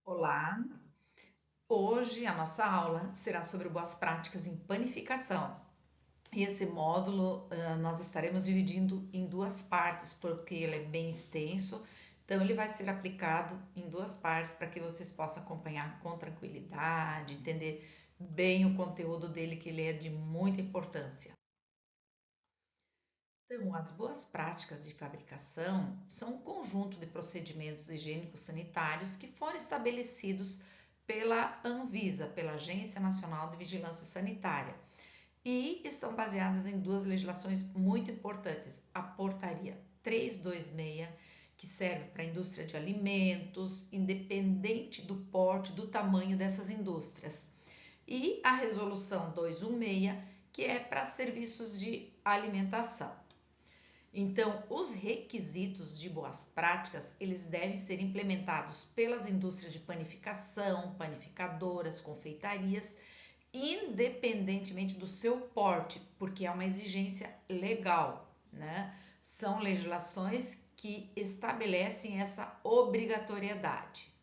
Olá! Hoje a nossa aula será sobre boas práticas em panificação. E esse módulo nós estaremos dividindo em duas partes, porque ele é bem extenso, então ele vai ser aplicado em duas partes para que vocês possam acompanhar com tranquilidade, entender bem o conteúdo dele, que ele é de muita importância. Então, as boas práticas de fabricação são um conjunto de procedimentos higiênicos sanitários que foram estabelecidos pela Anvisa, pela Agência Nacional de Vigilância Sanitária, e estão baseadas em duas legislações muito importantes: a Portaria 326, que serve para a indústria de alimentos, independente do porte, do tamanho dessas indústrias, e a Resolução 216, que é para serviços de alimentação. Então, os requisitos de boas práticas, eles devem ser implementados pelas indústrias de panificação, panificadoras, confeitarias, independentemente do seu porte, porque é uma exigência legal, né? São legislações que estabelecem essa obrigatoriedade.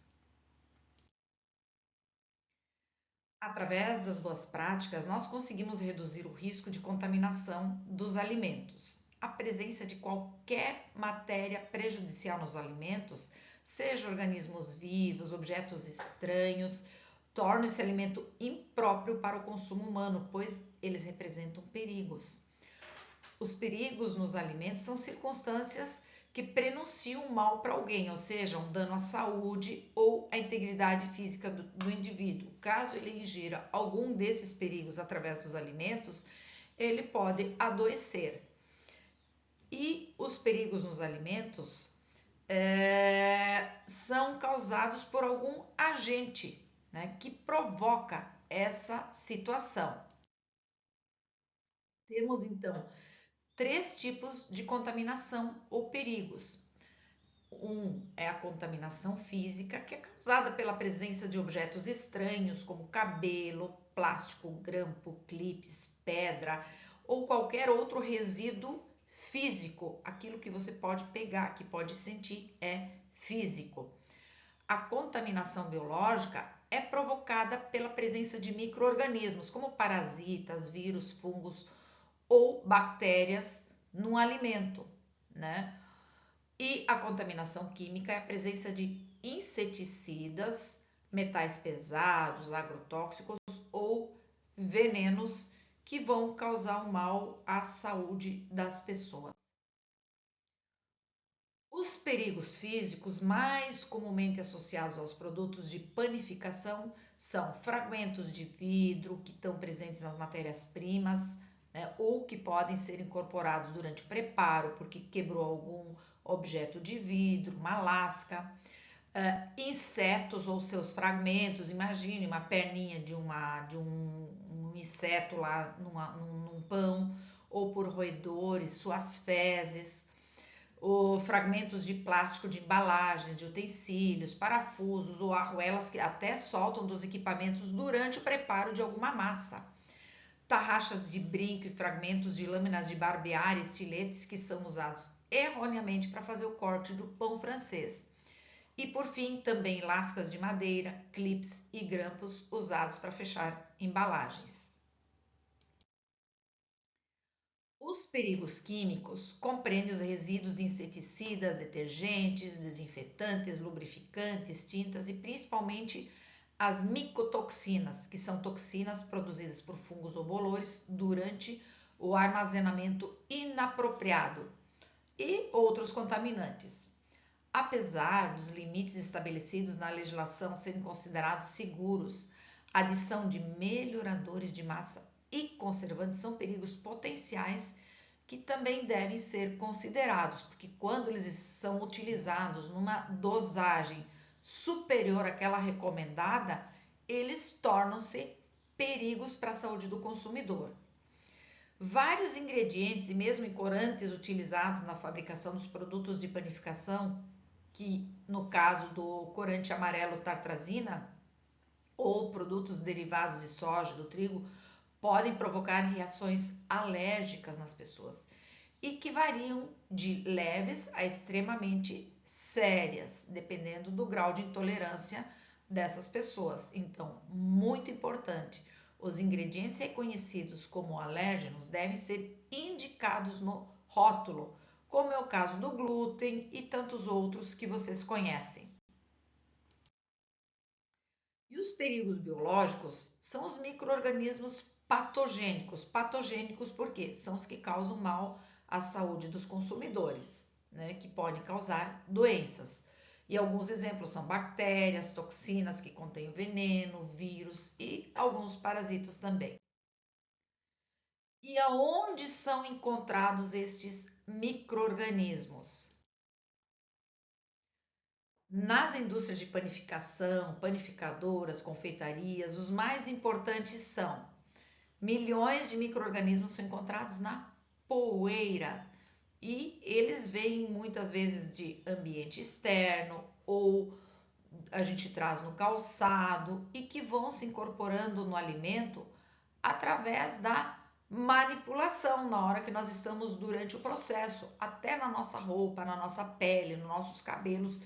Através das boas práticas, nós conseguimos reduzir o risco de contaminação dos alimentos. A presença de qualquer matéria prejudicial nos alimentos, seja organismos vivos, objetos estranhos, torna esse alimento impróprio para o consumo humano, pois eles representam perigos. Os perigos nos alimentos são circunstâncias que prenunciam mal para alguém, ou seja, um dano à saúde ou à integridade física do indivíduo. Caso ele ingira algum desses perigos através dos alimentos, ele pode adoecer. E os perigos nos alimentos são causados por algum agente, né, que provoca essa situação. Temos então três tipos de contaminação ou perigos. Um é a contaminação física, que é causada pela presença de objetos estranhos, como cabelo, plástico, grampo, clipes, pedra ou qualquer outro resíduo físico. Aquilo que você pode pegar, que pode sentir, é físico. A contaminação biológica é provocada pela presença de micro-organismos, como parasitas, vírus, fungos ou bactérias no alimento, né? E a contaminação química é a presença de inseticidas, metais pesados, agrotóxicos ou venenos que vão causar um mal à saúde das pessoas. Os perigos físicos mais comumente associados aos produtos de panificação são fragmentos de vidro que estão presentes nas matérias-primas, né, ou que podem ser incorporados durante o preparo porque quebrou algum objeto de vidro, uma lasca, insetos ou seus fragmentos. Imagine uma perninha de um inseto lá num pão, ou por roedores, suas fezes, ou fragmentos de plástico de embalagens, de utensílios, parafusos ou arruelas que até soltam dos equipamentos durante o preparo de alguma massa. Tarraxas de brinco e fragmentos de lâminas de barbear e estiletes que são usados erroneamente para fazer o corte do pão francês. E por fim, também lascas de madeira, clips e grampos usados para fechar embalagens. Os perigos químicos compreendem os resíduos de inseticidas, detergentes, desinfetantes, lubrificantes, tintas e principalmente as micotoxinas, que são toxinas produzidas por fungos ou bolores durante o armazenamento inapropriado, e outros contaminantes. Apesar dos limites estabelecidos na legislação serem considerados seguros, a adição de melhoradores de massa e conservantes são perigos potenciais que também devem ser considerados, porque quando eles são utilizados numa dosagem superior àquela recomendada, eles tornam-se perigos para a saúde do consumidor. Vários ingredientes e mesmo corantes utilizados na fabricação dos produtos de panificação, que no caso do corante amarelo tartrazina, ou produtos derivados de soja, do trigo, podem provocar reações alérgicas nas pessoas e que variam de leves a extremamente sérias, dependendo do grau de intolerância dessas pessoas. Então, muito importante, os ingredientes reconhecidos como alérgenos devem ser indicados no rótulo, como é o caso do glúten e tantos outros que vocês conhecem. E os perigos biológicos são os micro-organismos patogênicos. Patogênicos porque são os que causam mal à saúde dos consumidores, né, que podem causar doenças. E alguns exemplos são bactérias, toxinas que contêm veneno, vírus e alguns parasitos também. E aonde são encontrados estes micro-organismos? Nas indústrias de panificação, panificadoras, confeitarias, os mais importantes são: milhões de micro-organismos são encontrados na poeira e eles vêm muitas vezes de ambiente externo ou a gente traz no calçado e que vão se incorporando no alimento através da manipulação na hora que nós estamos durante o processo, até na nossa roupa, na nossa pele, nos nossos cabelos,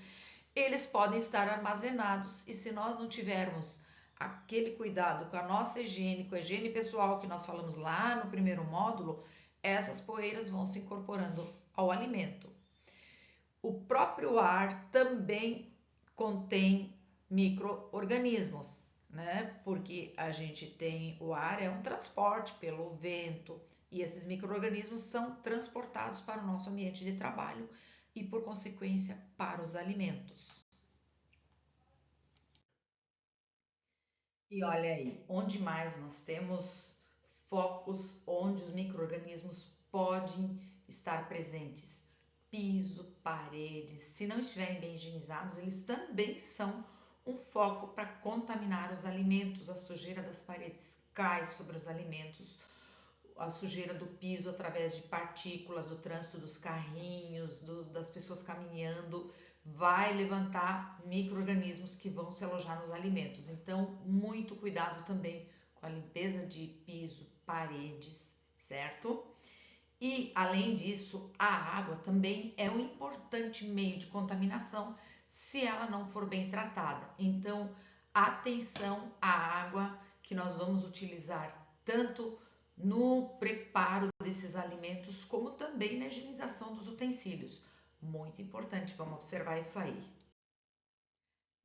eles podem estar armazenados e se nós não tivermos aquele cuidado com a nossa higiene, com a higiene pessoal que nós falamos lá no primeiro módulo, essas poeiras vão se incorporando ao alimento. O próprio ar também contém micro-organismos, né? Porque a gente tem o ar é um transporte pelo vento e esses micro-organismos são transportados para o nosso ambiente de trabalho e, por consequência, para os alimentos. E olha aí, onde mais nós temos focos onde os micro-organismos podem estar presentes? Piso, paredes, se não estiverem bem higienizados, eles também são um foco para contaminar os alimentos. A sujeira das paredes cai sobre os alimentos, a sujeira do piso através de partículas, do trânsito dos carrinhos, das pessoas caminhando, vai levantar micro-organismos que vão se alojar nos alimentos. Então, muito cuidado também com a limpeza de piso, paredes, certo? E, além disso, a água também é um importante meio de contaminação se ela não for bem tratada. Então, atenção à água que nós vamos utilizar tanto no preparo desses alimentos, como também na higienização dos utensílios. Muito importante, vamos observar isso aí.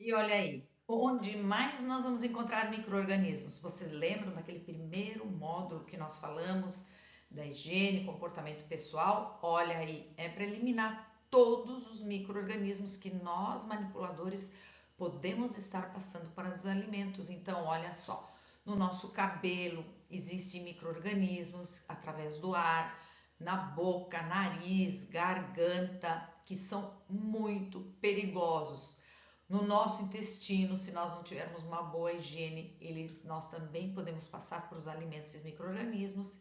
E olha aí, onde mais nós vamos encontrar micro-organismos? Vocês lembram daquele primeiro módulo que nós falamos da higiene, comportamento pessoal? Olha aí, é para eliminar todos os micro-organismos que nós, manipuladores, podemos estar passando para os alimentos. Então, olha só, no nosso cabelo existem micro-organismos através do ar, na boca, nariz, garganta, que são muito perigosos. No nosso intestino, se nós não tivermos uma boa higiene, nós também podemos passar por os alimentos esses micro-organismos.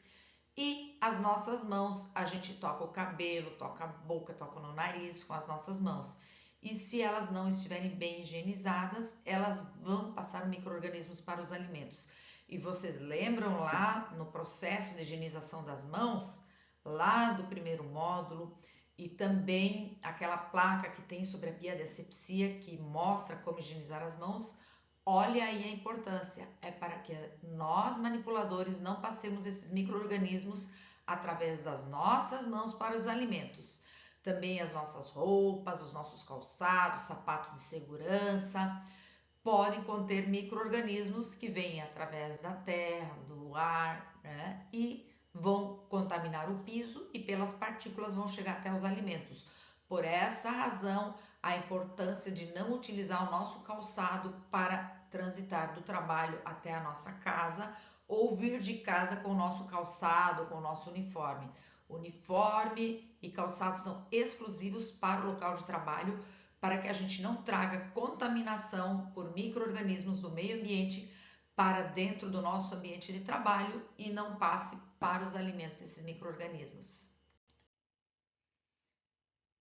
E as nossas mãos, a gente toca o cabelo, toca a boca, toca no nariz com as nossas mãos. E se elas não estiverem bem higienizadas, elas vão passar micro-organismos para os alimentos. E vocês lembram lá no processo de higienização das mãos, lá do primeiro módulo, e também aquela placa que tem sobre a pia de asepsia que mostra como higienizar as mãos? Olha aí a importância, é para que nós manipuladores não passemos esses micro-organismos através das nossas mãos para os alimentos. Também as nossas roupas, os nossos calçados, sapato de segurança, podem conter micro-organismos que vêm através da terra, do ar, né? E vão contaminar o piso e pelas partículas vão chegar até os alimentos. Por essa razão, a importância de não utilizar o nosso calçado para transitar do trabalho até a nossa casa ou vir de casa com o nosso calçado, com o nosso uniforme. Uniforme e calçado são exclusivos para o local de trabalho, para que a gente não traga contaminação por micro-organismos do meio ambiente para dentro do nosso ambiente de trabalho e não passe para os alimentos esses micro-organismos.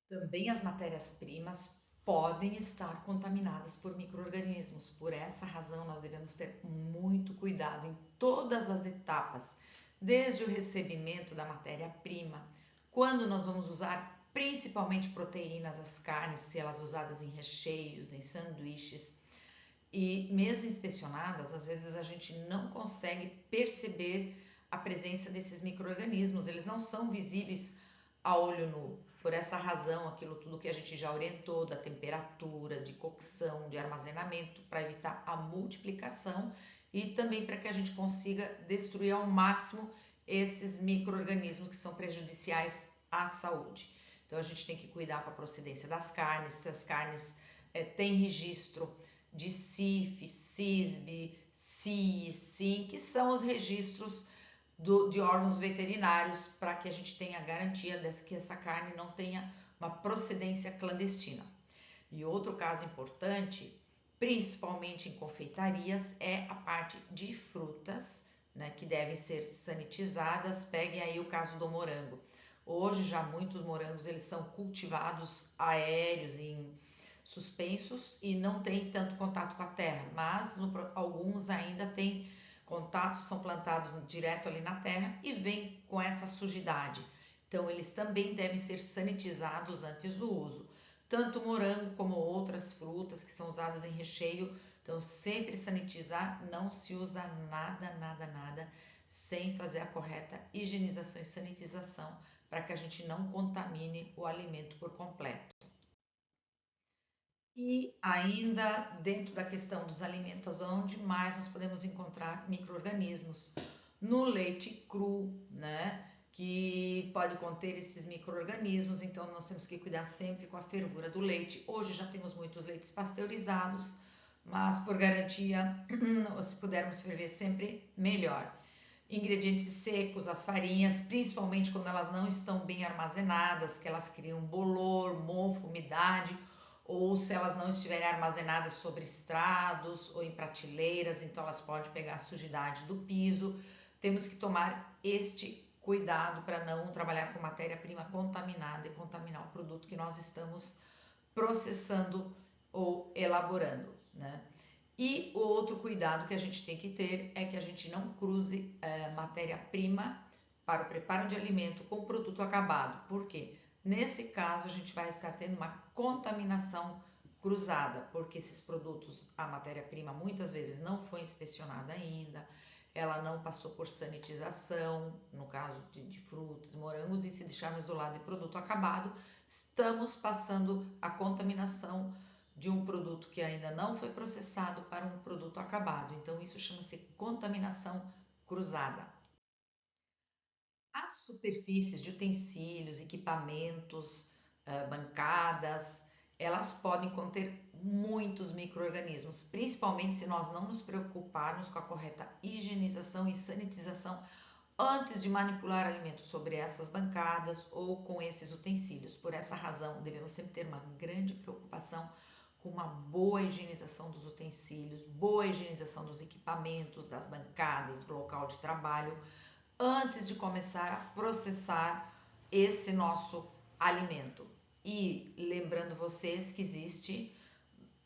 Também as matérias-primas podem estar contaminadas por micro-organismos. Por essa razão, nós devemos ter muito cuidado em todas as etapas, desde o recebimento da matéria-prima, quando nós vamos usar principalmente proteínas, as carnes, se elas usadas em recheios, em sanduíches, e mesmo inspecionadas, às vezes a gente não consegue perceber a presença desses micro-organismos, eles não são visíveis a olho nu. Por essa razão, aquilo tudo que a gente já orientou, da temperatura, de cocção, de armazenamento, para evitar a multiplicação e também para que a gente consiga destruir ao máximo esses micro-organismos que são prejudiciais à saúde. Então a gente tem que cuidar com a procedência das carnes, se as carnes têm registro de CIF, CISB, CIE, SIM, que são os registros de órgãos veterinários para que a gente tenha garantia de que essa carne não tenha uma procedência clandestina. E outro caso importante, principalmente em confeitarias, é a parte de frutas, né, que devem ser sanitizadas. Peguem aí o caso do morango. Hoje já muitos morangos eles são cultivados aéreos em suspensos e não tem tanto contato com a terra, mas alguns ainda têm contato, são plantados direto ali na terra e vêm com essa sujidade. Então eles também devem ser sanitizados antes do uso. Tanto o morango como outras frutas que são usadas em recheio, então sempre sanitizar, não se usa nada sem fazer a correta higienização e sanitização para que a gente não contamine o alimento por completo. E ainda dentro da questão dos alimentos, onde mais nós podemos encontrar micro-organismos? No leite cru, né? Que pode conter esses micro-organismos, então nós temos que cuidar sempre com a fervura do leite. Hoje já temos muitos leites pasteurizados, mas por garantia, se pudermos ferver sempre, melhor. Ingredientes secos, as farinhas, principalmente quando elas não estão bem armazenadas, que elas criam bolor, mofo, umidade, ou se elas não estiverem armazenadas sobre estrados ou em prateleiras, então elas podem pegar a sujidade do piso. Temos que tomar este cuidado para não trabalhar com matéria-prima contaminada e contaminar o produto que nós estamos processando ou elaborando, né? E o outro cuidado que a gente tem que ter é que a gente não cruze matéria-prima para o preparo de alimento com produto acabado. Por quê? Nesse caso, a gente vai estar tendo uma contaminação cruzada, porque esses produtos, a matéria-prima muitas vezes não foi inspecionada ainda, ela não passou por sanitização, no caso de frutas, morangos, e se deixarmos do lado de produto acabado, estamos passando a contaminação de um produto que ainda não foi processado para um produto acabado. Então, isso chama-se contaminação cruzada. As superfícies de utensílios, equipamentos, bancadas, elas podem conter muitos micro-organismos, principalmente se nós não nos preocuparmos com a correta higienização e sanitização antes de manipular alimentos sobre essas bancadas ou com esses utensílios. Por essa razão, devemos sempre ter uma grande preocupação com uma boa higienização dos utensílios, boa higienização dos equipamentos, das bancadas, do local de trabalho, antes de começar a processar esse nosso alimento. E lembrando vocês que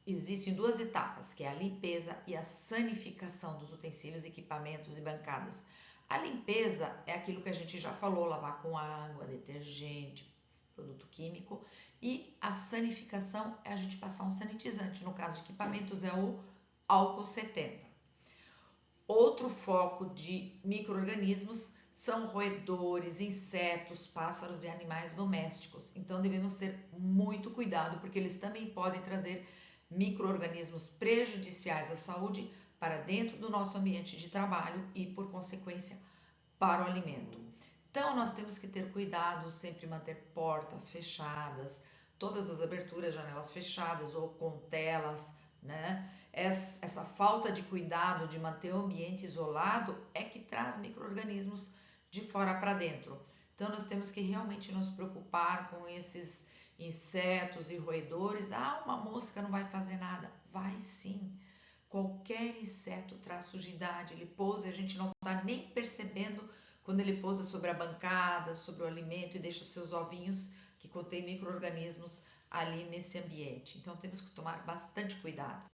existem duas etapas, que é a limpeza e a sanificação dos utensílios, equipamentos e bancadas. A limpeza é aquilo que a gente já falou, lavar com água, detergente, produto químico, e a sanificação é a gente passar um sanitizante. No caso de equipamentos é o álcool 70. Outro foco de micro-organismos são roedores, insetos, pássaros e animais domésticos. Então devemos ter muito cuidado porque eles também podem trazer micro-organismos prejudiciais à saúde para dentro do nosso ambiente de trabalho e, por consequência, para o alimento. Então nós temos que ter cuidado, sempre manter portas fechadas, todas as aberturas, janelas fechadas ou com telas, né? Essa falta de cuidado de manter o ambiente isolado é que traz micro-organismos de fora para dentro. Então nós temos que realmente nos preocupar com esses insetos e roedores. Ah, uma mosca não vai fazer nada. Vai sim. Qualquer inseto traz sujidade, ele pousa e a gente não está nem percebendo quando ele pousa sobre a bancada, sobre o alimento e deixa seus ovinhos que contêm micro-organismos ali nesse ambiente. Então temos que tomar bastante cuidado.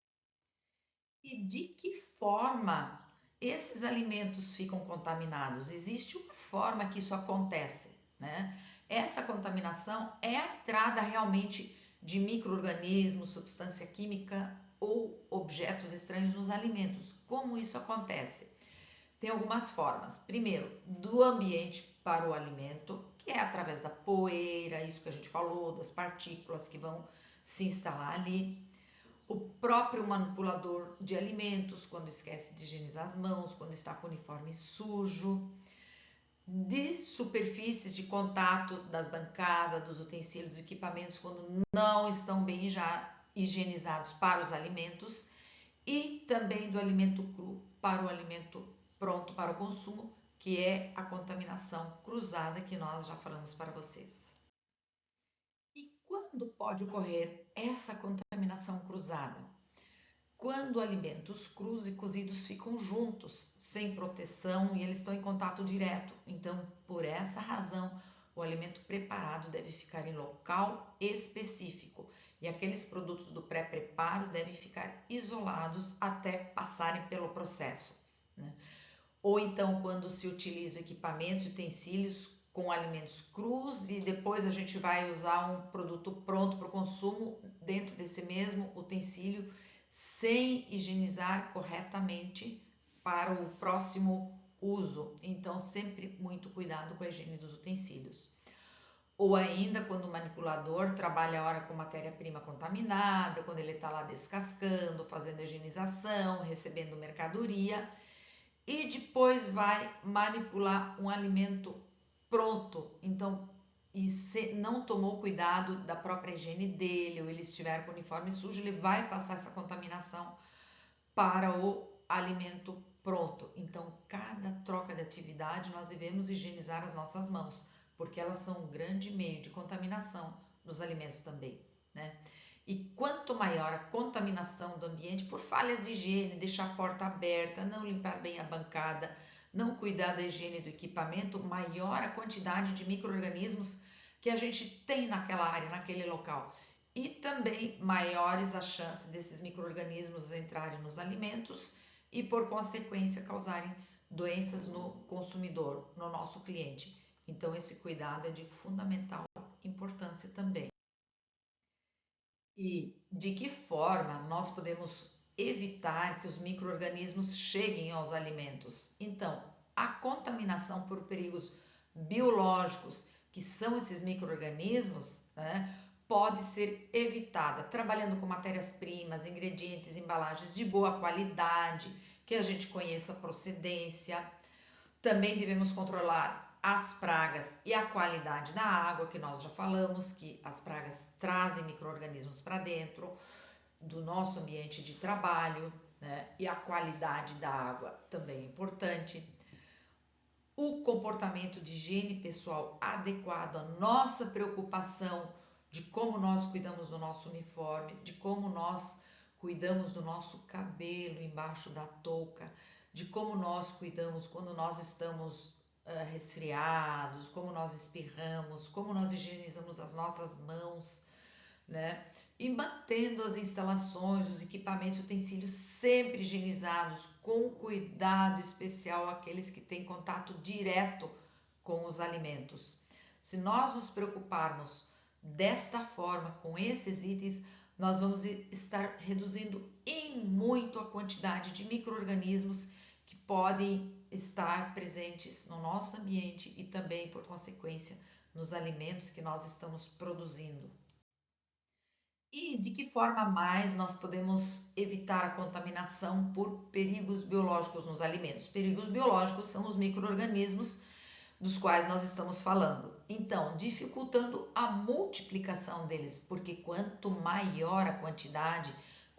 E de que forma esses alimentos ficam contaminados? Existe uma forma que isso acontece, né? Essa contaminação é a entrada realmente de micro-organismos, substância química ou objetos estranhos nos alimentos. Como isso acontece? Tem algumas formas. Primeiro, do ambiente para o alimento, que é através da poeira, isso que a gente falou, das partículas que vão se instalar ali. O próprio manipulador de alimentos, quando esquece de higienizar as mãos, quando está com o uniforme sujo, de superfícies de contato das bancadas, dos utensílios, equipamentos, quando não estão bem já higienizados para os alimentos, e também do alimento cru para o alimento pronto para o consumo, que é a contaminação cruzada que nós já falamos para vocês. E quando pode ocorrer essa contaminação cruzada? Quando alimentos crus e cozidos ficam juntos, sem proteção e eles estão em contato direto. Então, por essa razão, o alimento preparado deve ficar em local específico e aqueles produtos do pré-preparo devem ficar isolados até passarem pelo processo, né? Ou então, quando se utiliza equipamentos e utensílios com alimentos crus e depois a gente vai usar um produto pronto para o consumo dentro desse mesmo utensílio sem higienizar corretamente para o próximo uso. Então, sempre muito cuidado com a higiene dos utensílios. Ou ainda quando o manipulador trabalha a hora com matéria-prima contaminada, quando ele está lá descascando, fazendo a higienização, recebendo mercadoria e depois vai manipular um alimento pronto. Então, e se não tomou cuidado da própria higiene dele, ou ele estiver com o uniforme sujo, ele vai passar essa contaminação para o alimento pronto. Então, cada troca de atividade, nós devemos higienizar as nossas mãos, porque elas são um grande meio de contaminação dos alimentos também, né? E quanto maior a contaminação do ambiente por falhas de higiene, deixar a porta aberta, não limpar bem a bancada, não cuidar da higiene do equipamento, maior a quantidade de micro-organismos que a gente tem naquela área, naquele local. E também maiores as chances desses micro-organismos entrarem nos alimentos e, por consequência, causarem doenças no consumidor, no nosso cliente. Então, esse cuidado é de fundamental importância também. E de que forma nós podemos evitar que os micro-organismos cheguem aos alimentos? Então, a contaminação por perigos biológicos, que são esses micro-organismos, né, pode ser evitada trabalhando com matérias-primas, ingredientes, embalagens de boa qualidade, que a gente conheça a procedência. Também devemos controlar as pragas e a qualidade da água, que nós já falamos, que as pragas trazem micro-organismos para dentro do nosso ambiente de trabalho, né? E a qualidade da água também é importante. O comportamento de higiene pessoal adequado, a nossa preocupação de como nós cuidamos do nosso uniforme, de como nós cuidamos do nosso cabelo embaixo da touca, de como nós cuidamos quando nós estamos resfriados, como nós espirramos, como nós higienizamos as nossas mãos, né? E mantendo as instalações, os equipamentos, utensílios sempre higienizados, com cuidado especial aqueles que têm contato direto com os alimentos. Se nós nos preocuparmos desta forma, com esses itens, nós vamos estar reduzindo em muito a quantidade de micro-organismos que podem estar presentes no nosso ambiente e também, por consequência, nos alimentos que nós estamos produzindo. E de que forma mais nós podemos evitar a contaminação por perigos biológicos nos alimentos? Perigos biológicos são os micro-organismos dos quais nós estamos falando. Então, dificultando a multiplicação deles, porque quanto maior a quantidade,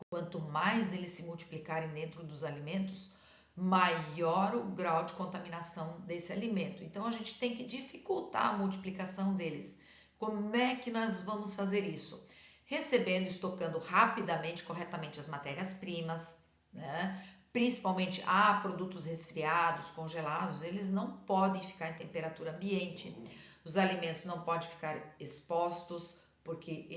quanto mais eles se multiplicarem dentro dos alimentos, maior o grau de contaminação desse alimento. Então, a gente tem que dificultar a multiplicação deles. Como é que nós vamos fazer isso? Recebendo e estocando rapidamente, corretamente as matérias-primas, né? Principalmente produtos resfriados, congelados, eles não podem ficar em temperatura ambiente, os alimentos não podem ficar expostos porque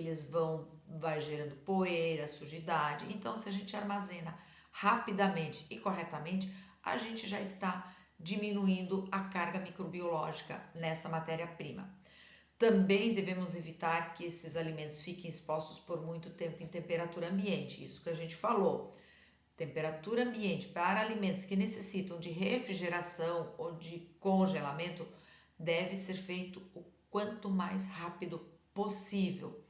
vai gerando poeira, sujidade. Então, se a gente armazena rapidamente e corretamente, a gente já está diminuindo a carga microbiológica nessa matéria-prima. Também devemos evitar que esses alimentos fiquem expostos por muito tempo em temperatura ambiente, isso que a gente falou. Temperatura ambiente para alimentos que necessitam de refrigeração ou de congelamento deve ser feito o quanto mais rápido possível.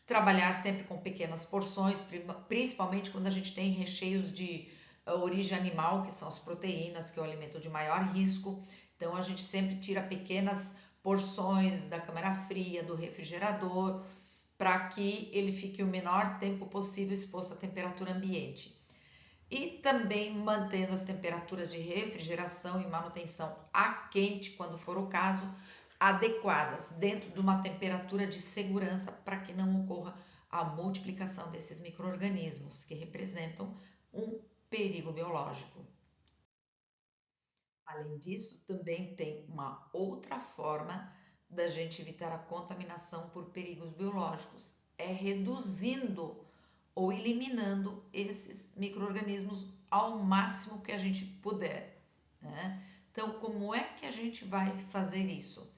Trabalhar sempre com pequenas porções, principalmente quando a gente tem recheios de origem animal, que são as proteínas, que é o alimento de maior risco. Então a gente sempre tira pequenas porções da câmara fria, do refrigerador, para que ele fique o menor tempo possível exposto à temperatura ambiente. E também mantendo as temperaturas de refrigeração e manutenção a quente, quando for o caso, adequadas, dentro de uma temperatura de segurança para que não ocorra a multiplicação desses micro-organismos que representam um perigo biológico. Além disso, também tem uma outra forma da gente evitar a contaminação por perigos biológicos, é reduzindo ou eliminando esses micro-organismos ao máximo que a gente puder, né? Então, como é que a gente vai fazer isso?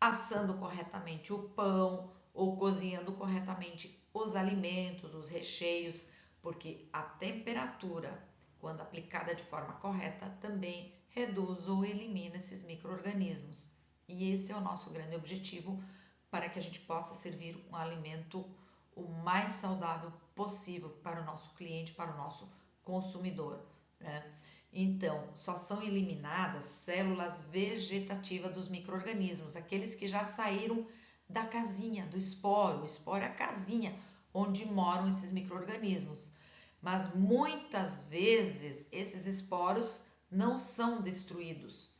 Assando corretamente o pão ou cozinhando corretamente os alimentos, os recheios, porque a temperatura, quando aplicada de forma correta, também reduz ou elimina esses micro-organismos. E esse é o nosso grande objetivo para que a gente possa servir um alimento o mais saudável possível para o nosso cliente, para o nosso consumidor, né? Então, só são eliminadas células vegetativas dos micro-organismos, aqueles que já saíram da casinha, do esporo. O esporo é a casinha onde moram esses micro-organismos. Mas muitas vezes esses esporos não são destruídos.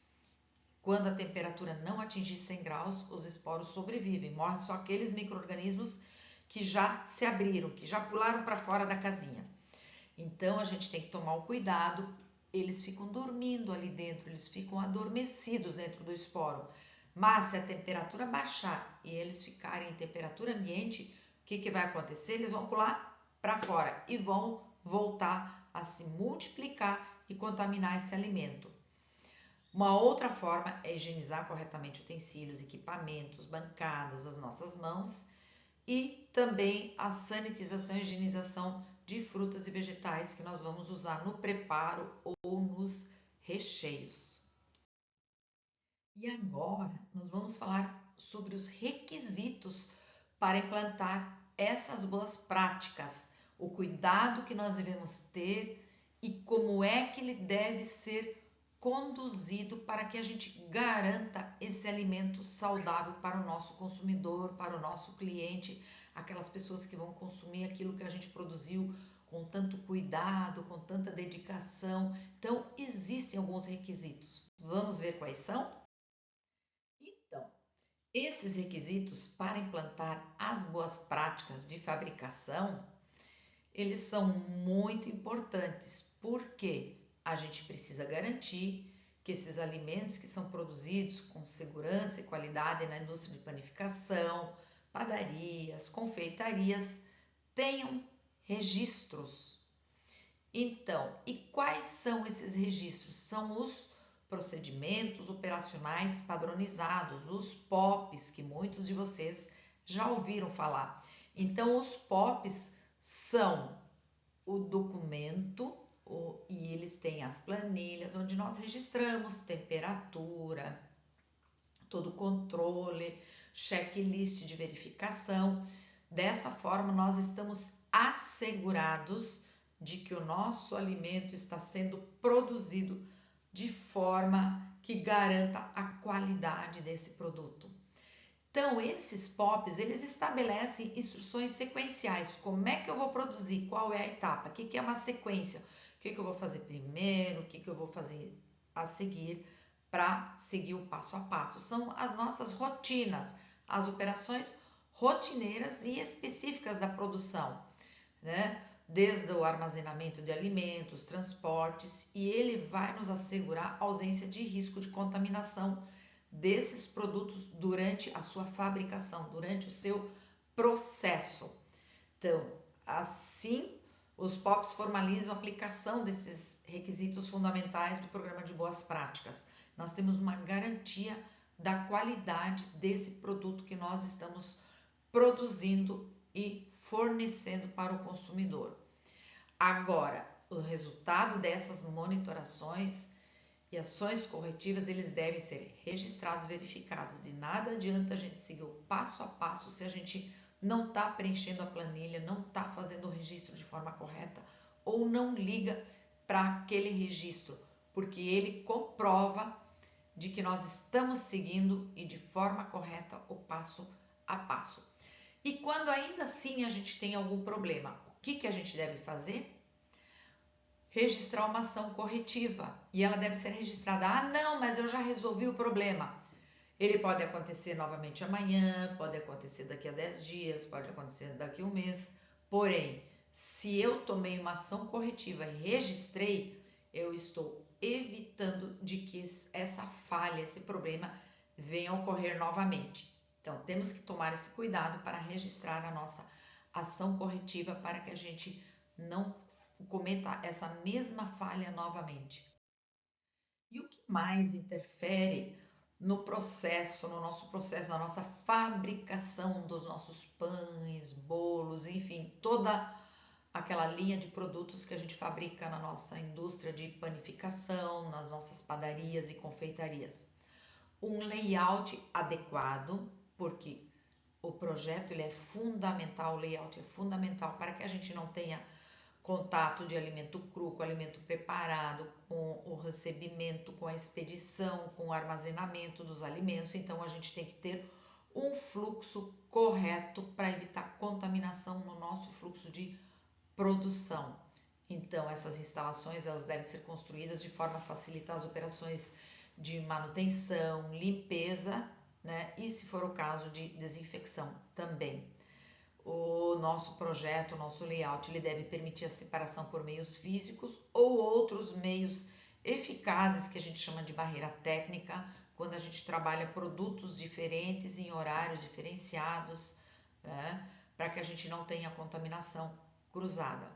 Quando a temperatura não atingir 100 graus, os esporos sobrevivem. Morrem só aqueles micro-organismos que já se abriram, que já pularam para fora da casinha. Então a gente tem que tomar o cuidado, eles ficam dormindo ali dentro, eles ficam adormecidos dentro do esporo. Mas se a temperatura baixar e eles ficarem em temperatura ambiente, o que vai acontecer? Eles vão pular para fora e vão voltar a se multiplicar e contaminar esse alimento. Uma outra forma é higienizar corretamente utensílios, equipamentos, bancadas, as nossas mãos e também a sanitização e higienização de frutas e vegetais que nós vamos usar no preparo ou nos recheios. E agora nós vamos falar sobre os requisitos para implantar essas boas práticas, o cuidado que nós devemos ter e como é que ele deve ser conduzido para que a gente garanta esse alimento saudável para o nosso consumidor, para o nosso cliente, aquelas pessoas que vão consumir aquilo que a gente produziu com tanto cuidado, com tanta dedicação. Então, existem alguns requisitos. Vamos ver quais são? Então, esses requisitos para implantar as boas práticas de fabricação, eles são muito importantes, porque a gente precisa garantir que esses alimentos que são produzidos com segurança e qualidade na indústria de panificação, padarias, confeitarias, tenham registros. Então, e quais são esses registros? São os procedimentos operacionais padronizados, os POPs, que muitos de vocês já ouviram falar. Então, os POPs são o documento e eles têm as planilhas onde nós registramos temperatura, todo o controle, checklist de verificação. Dessa forma, nós estamos assegurados de que o nosso alimento está sendo produzido de forma que garanta a qualidade desse produto. Então, esses POPs, eles estabelecem instruções sequenciais. Como é que eu vou produzir? Qual é a etapa? O que é uma sequência? O que eu vou fazer primeiro? O que eu vou fazer a seguir para seguir o passo a passo? São as nossas rotinas, as operações rotineiras e específicas da produção, né? Desde o armazenamento de alimentos, transportes, e ele vai nos assegurar a ausência de risco de contaminação desses produtos durante a sua fabricação, durante o seu processo. Então, assim, os POPs formalizam a aplicação desses requisitos fundamentais do programa de boas práticas. Nós temos uma garantia da qualidade desse produto que nós estamos produzindo e fornecendo para o consumidor. Agora, o resultado dessas monitorações e ações corretivas, eles devem ser registrados, verificados. De nada adianta a gente seguir o passo a passo se a gente não está preenchendo a planilha, não está fazendo o registro de forma correta ou não liga para aquele registro, porque ele comprova de que nós estamos seguindo e de forma correta o passo a passo. E quando ainda assim a gente tem algum problema, o que a gente deve fazer? Registrar uma ação corretiva, e ela deve ser registrada. Ah, não, mas eu já resolvi o problema. Ele pode acontecer novamente amanhã, pode acontecer daqui a 10 dias, pode acontecer daqui a um mês. Porém, se eu tomei uma ação corretiva e registrei, eu estou evitando de que essa falha, esse problema venha a ocorrer novamente. Então, temos que tomar esse cuidado para registrar a nossa ação corretiva para que a gente não cometa essa mesma falha novamente. E o que mais interfere no processo, no nosso processo, na nossa fabricação dos nossos pães, bolos, enfim, toda aquela linha de produtos que a gente fabrica na nossa indústria de panificação, nas nossas padarias e confeitarias? Um layout adequado, porque o projeto ele é fundamental, o layout é fundamental para que a gente não tenha contato de alimento cru com alimento preparado, com o recebimento, com a expedição, com o armazenamento dos alimentos. Então a gente tem que ter um fluxo correto para evitar contaminação no nosso fluxo de produção. Então essas instalações elas devem ser construídas de forma a facilitar as operações de manutenção, limpeza, né? E se for o caso de desinfecção também. O nosso projeto, o nosso layout, ele deve permitir a separação por meios físicos ou outros meios eficazes que a gente chama de barreira técnica, quando a gente trabalha produtos diferentes em horários diferenciados, né, para que a gente não tenha contaminação cruzada.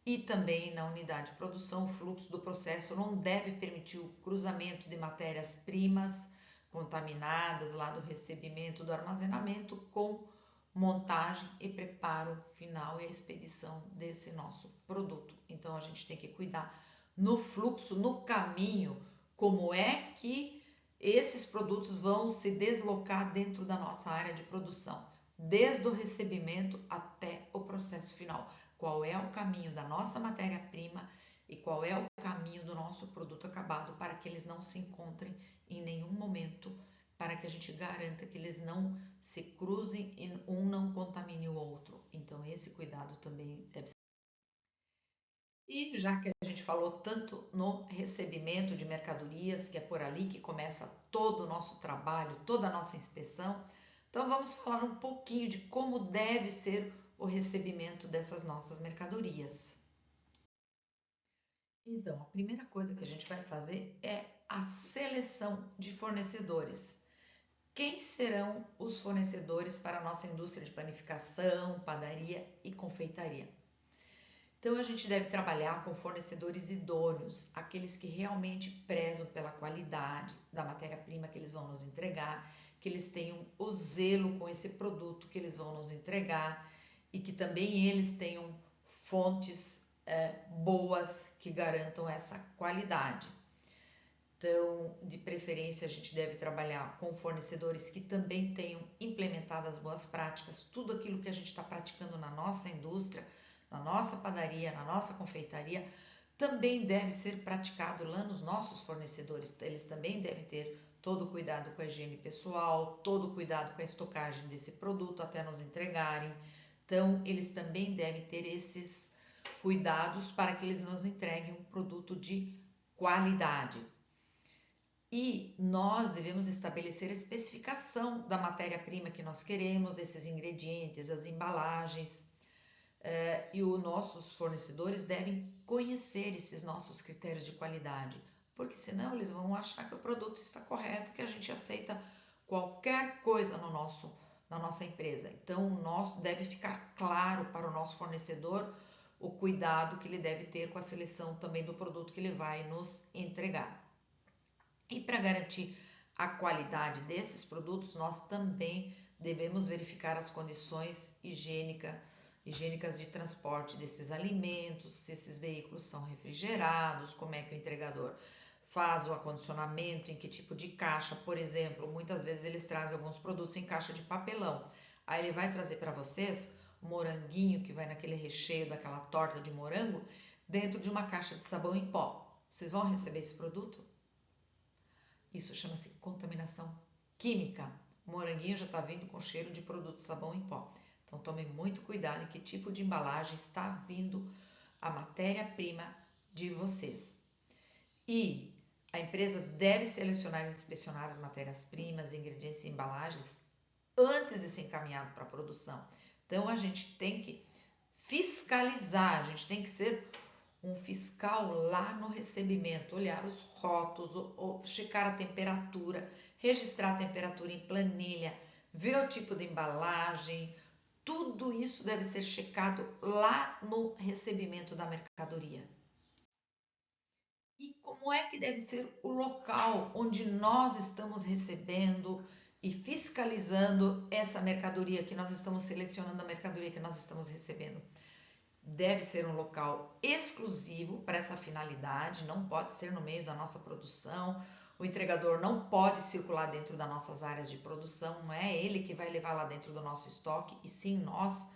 E também na unidade de produção, o fluxo do processo não deve permitir o cruzamento de matérias-primas contaminadas lá do recebimento, do armazenamento com montagem e preparo final e a expedição desse nosso produto. Então a gente tem que cuidar no fluxo, no caminho, como é que esses produtos vão se deslocar dentro da nossa área de produção, desde o recebimento até o processo final. Qual é o caminho da nossa matéria-prima e qual é o caminho do nosso produto acabado para que eles não se encontrem em nenhum momento, para que a gente garanta que eles não se cruzem e um não contamine o outro. Então esse cuidado também deve ser. E já que a gente falou tanto no recebimento de mercadorias, que é por ali que começa todo o nosso trabalho, toda a nossa inspeção, então vamos falar um pouquinho de como deve ser o recebimento dessas nossas mercadorias. Então, a primeira coisa que a gente vai fazer é a seleção de fornecedores. Quem serão os fornecedores para a nossa indústria de panificação, padaria e confeitaria? Então, a gente deve trabalhar com fornecedores idôneos, aqueles que realmente prezam pela qualidade da matéria-prima que eles vão nos entregar, que eles tenham o zelo com esse produto que eles vão nos entregar e que também eles tenham fontes boas que garantam essa qualidade. Então, de preferência, a gente deve trabalhar com fornecedores que também tenham implementado as boas práticas, tudo aquilo que a gente está praticando na nossa indústria, na nossa padaria, na nossa confeitaria, também deve ser praticado lá nos nossos fornecedores. Eles também devem ter todo o cuidado com a higiene pessoal, todo o cuidado com a estocagem desse produto até nos entregarem. Então, eles também devem ter esses cuidados para que eles nos entreguem um produto de qualidade. E nós devemos estabelecer a especificação da matéria-prima que nós queremos, desses ingredientes, as embalagens, e os nossos fornecedores devem conhecer esses nossos critérios de qualidade, porque senão eles vão achar que o produto está correto, que a gente aceita qualquer coisa na nossa empresa. Então, deve ficar claro para o nosso fornecedor o cuidado que ele deve ter com a seleção também do produto que ele vai nos entregar. E para garantir a qualidade desses produtos, nós também devemos verificar as condições higiênicas de transporte desses alimentos, se esses veículos são refrigerados, como é que o entregador faz o acondicionamento, em que tipo de caixa. Por exemplo, muitas vezes eles trazem alguns produtos em caixa de papelão. Aí ele vai trazer para vocês o moranguinho que vai naquele recheio daquela torta de morango dentro de uma caixa de sabão em pó. Vocês vão receber esse produto? Isso chama-se contaminação química. O moranguinho já está vindo com cheiro de produto de sabão em pó. Então tomem muito cuidado em que tipo de embalagem está vindo a matéria-prima de vocês. E a empresa deve selecionar e inspecionar as matérias-primas, ingredientes e embalagens antes de ser encaminhado para a produção. Então a gente tem que fiscalizar, a gente tem que ser um fiscal lá no recebimento, olhar os rótulos, checar a temperatura, registrar a temperatura em planilha, ver o tipo de embalagem, tudo isso deve ser checado lá no recebimento da mercadoria. E como é que deve ser o local onde nós estamos recebendo e fiscalizando essa mercadoria que nós estamos selecionando, a mercadoria que nós estamos recebendo? Deve ser um local exclusivo para essa finalidade, não pode ser no meio da nossa produção. O entregador não pode circular dentro das nossas áreas de produção, não é ele que vai levar lá dentro do nosso estoque, e sim nós,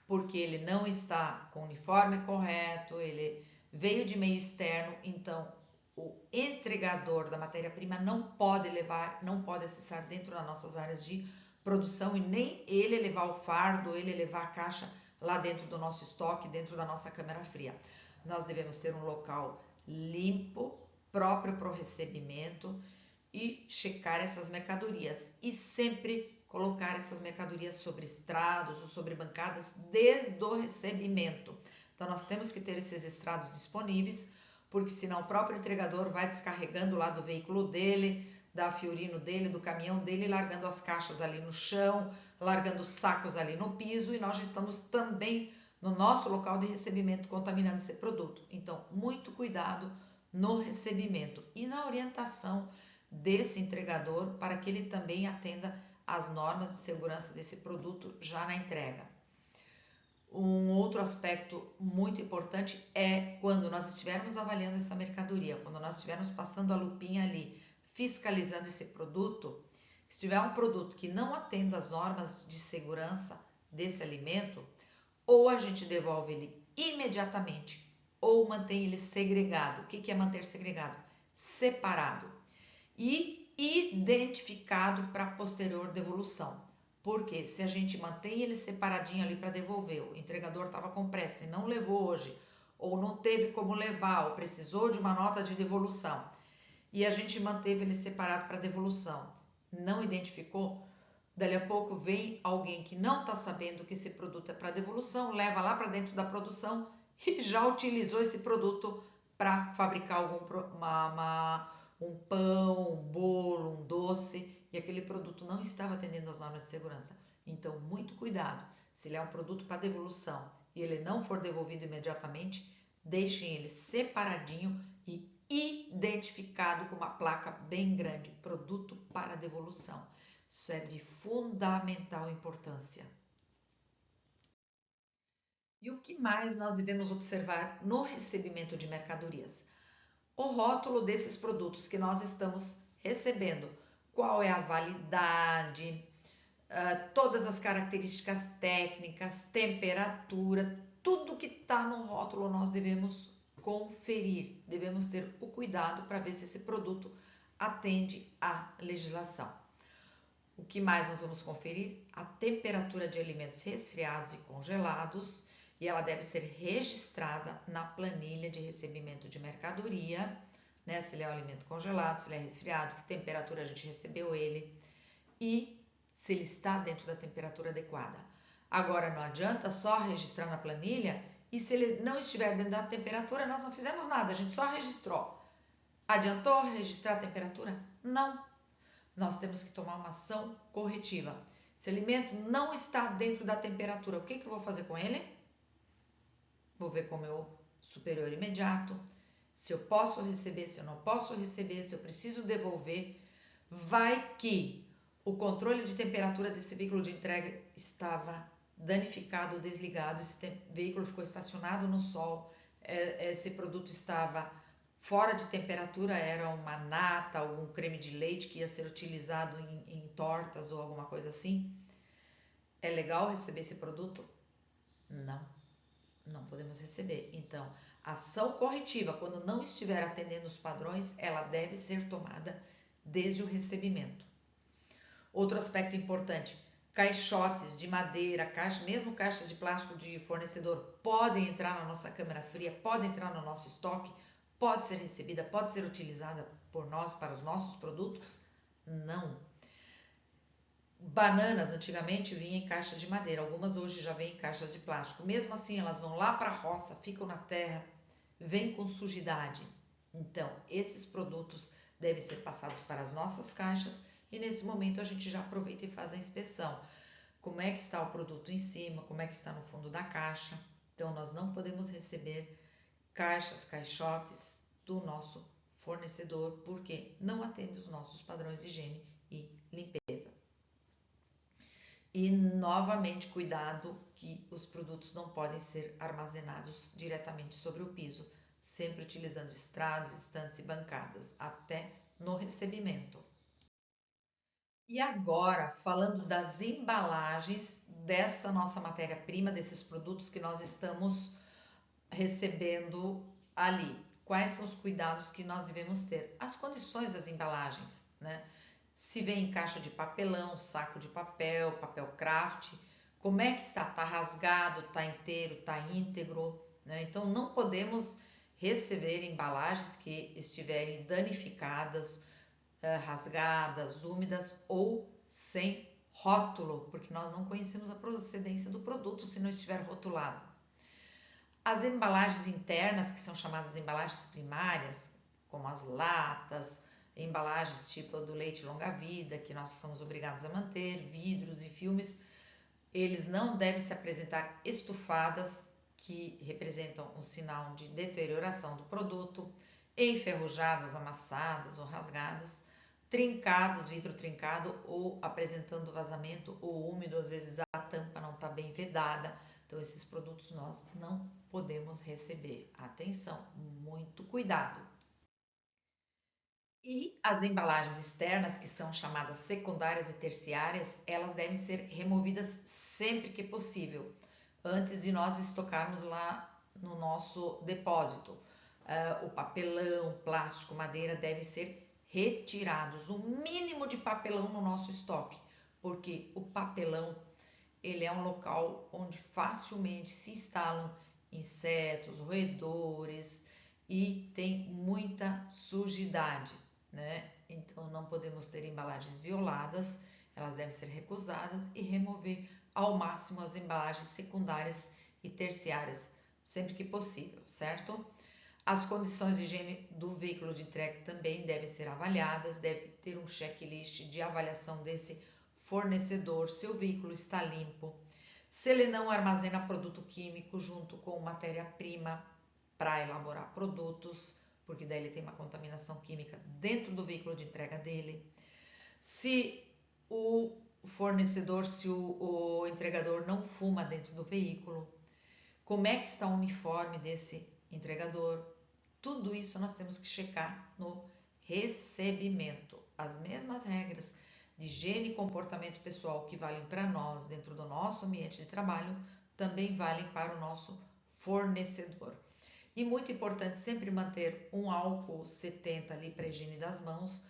porque ele não está com o uniforme correto, ele veio de meio externo, então o entregador da matéria-prima não pode levar, não pode acessar dentro das nossas áreas de produção, e nem ele levar o fardo, ele levar a caixa lá dentro do nosso estoque, dentro da nossa câmara fria. Nós devemos ter um local limpo, próprio para o recebimento, e checar essas mercadorias e sempre colocar essas mercadorias sobre estrados ou sobre bancadas desde o recebimento. Então nós temos que ter esses estrados disponíveis, porque senão o próprio entregador vai descarregando lá do veículo dele, da Fiorino dele, do caminhão dele, largando as caixas ali no chão, largando os sacos ali no piso, e nós já estamos também no nosso local de recebimento contaminando esse produto. Então, muito cuidado no recebimento e na orientação desse entregador para que ele também atenda às normas de segurança desse produto já na entrega. Um outro aspecto muito importante é quando nós estivermos avaliando essa mercadoria, quando nós estivermos passando a lupinha ali, fiscalizando esse produto, se tiver um produto que não atenda às normas de segurança desse alimento, ou a gente devolve ele imediatamente, ou mantém ele segregado. O que é manter segregado? Separado e identificado para posterior devolução. Porque se a gente mantém ele separadinho ali para devolver, o entregador estava com pressa e não levou hoje, ou não teve como levar, ou precisou de uma nota de devolução, e a gente manteve ele separado para devolução, não identificou, dali a pouco vem alguém que não está sabendo que esse produto é para devolução, leva lá para dentro da produção e já utilizou esse produto para fabricar um pão, um bolo, um doce, e aquele produto não estava atendendo às normas de segurança. Então, muito cuidado. Se ele é um produto para devolução e ele não for devolvido imediatamente, deixem ele separadinho e identificado com uma placa bem grande, produto para devolução. Isso é de fundamental importância. E o que mais nós devemos observar no recebimento de mercadorias? O rótulo desses produtos que nós estamos recebendo, qual é a validade, todas as características técnicas, temperatura, tudo que está no rótulo nós devemos conferir, devemos ter o cuidado para ver se esse produto atende à legislação. O que mais nós vamos conferir? A temperatura de alimentos resfriados e congelados, e ela deve ser registrada na planilha de recebimento de mercadoria, né? Se ele é um alimento congelado, se ele é resfriado, que temperatura a gente recebeu ele e se ele está dentro da temperatura adequada. Agora, não adianta só registrar na planilha e se ele não estiver dentro da temperatura, nós não fizemos nada, a gente só registrou. Adiantou registrar a temperatura? Não. Nós temos que tomar uma ação corretiva. Esse alimento não está dentro da temperatura. O que eu vou fazer com ele? Vou ver com o meu superior imediato, se eu posso receber, se eu não posso receber, se eu preciso devolver. Vai que o controle de temperatura desse veículo de entrega estava danificado ou desligado, esse veículo ficou estacionado no sol, esse produto estava fora de temperatura, era uma nata, algum creme de leite que ia ser utilizado em tortas ou alguma coisa assim. É legal receber esse produto? Não podemos receber. Então, ação corretiva, quando não estiver atendendo os padrões, ela deve ser tomada desde o recebimento. Outro aspecto importante, caixotes de madeira, mesmo caixas de plástico de fornecedor, podem entrar na nossa câmara fria, podem entrar no nosso estoque, pode ser recebida, pode ser utilizada por nós para os nossos produtos? Não. Bananas antigamente vinham em caixa de madeira, algumas hoje já vêm em caixas de plástico. Mesmo assim, elas vão lá para a roça, ficam na terra, vêm com sujidade. Então, esses produtos devem ser passados para as nossas caixas e nesse momento a gente já aproveita e faz a inspeção. Como é que está o produto em cima, como é que está no fundo da caixa. Então, nós não podemos receber caixas, caixotes do nosso fornecedor porque não atende os nossos padrões de higiene e limpeza. E novamente cuidado que os produtos não podem ser armazenados diretamente sobre o piso, sempre utilizando estrados, estantes e bancadas, até no recebimento. E agora, falando das embalagens dessa nossa matéria-prima, desses produtos que nós estamos recebendo ali. Quais são os cuidados que nós devemos ter? As condições das embalagens, né? Se vem em caixa de papelão, saco de papel, papel craft, como é que está? Está rasgado, está inteiro, está íntegro, né? Então não podemos receber embalagens que estiverem danificadas, rasgadas, úmidas ou sem rótulo, porque nós não conhecemos a procedência do produto se não estiver rotulado. As embalagens internas, que são chamadas de embalagens primárias, como as latas, embalagens tipo do leite longa-vida, que nós somos obrigados a manter, vidros e filmes, eles não devem se apresentar estufadas, que representam um sinal de deterioração do produto, enferrujadas, amassadas ou rasgadas, trincados, vidro trincado ou apresentando vazamento ou úmido, às vezes a tampa não está bem vedada. Então, esses produtos nós não podemos receber. Atenção, muito cuidado. E as embalagens externas, que são chamadas secundárias e terciárias, elas devem ser removidas sempre que possível, antes de nós estocarmos lá no nosso depósito. O papelão, plástico, madeira devem ser retirados, o mínimo de papelão no nosso estoque, porque o papelão ele é um local onde facilmente se instalam insetos, roedores e tem muita sujidade, né? Então não podemos ter embalagens violadas, elas devem ser recusadas e remover ao máximo as embalagens secundárias e terciárias, sempre que possível, certo? As condições de higiene do veículo de entrega também devem ser avaliadas, deve ter um checklist de avaliação desse fornecedor, se o veículo está limpo, se ele não armazena produto químico junto com matéria-prima para elaborar produtos, porque daí ele tem uma contaminação química dentro do veículo de entrega dele, se o fornecedor, se o entregador não fuma dentro do veículo, como é que está o uniforme desse entregador, tudo isso nós temos que checar no recebimento. As mesmas regras de higiene e comportamento pessoal que valem para nós dentro do nosso ambiente de trabalho, também valem para o nosso fornecedor. E muito importante sempre manter um álcool 70 ali para a higiene das mãos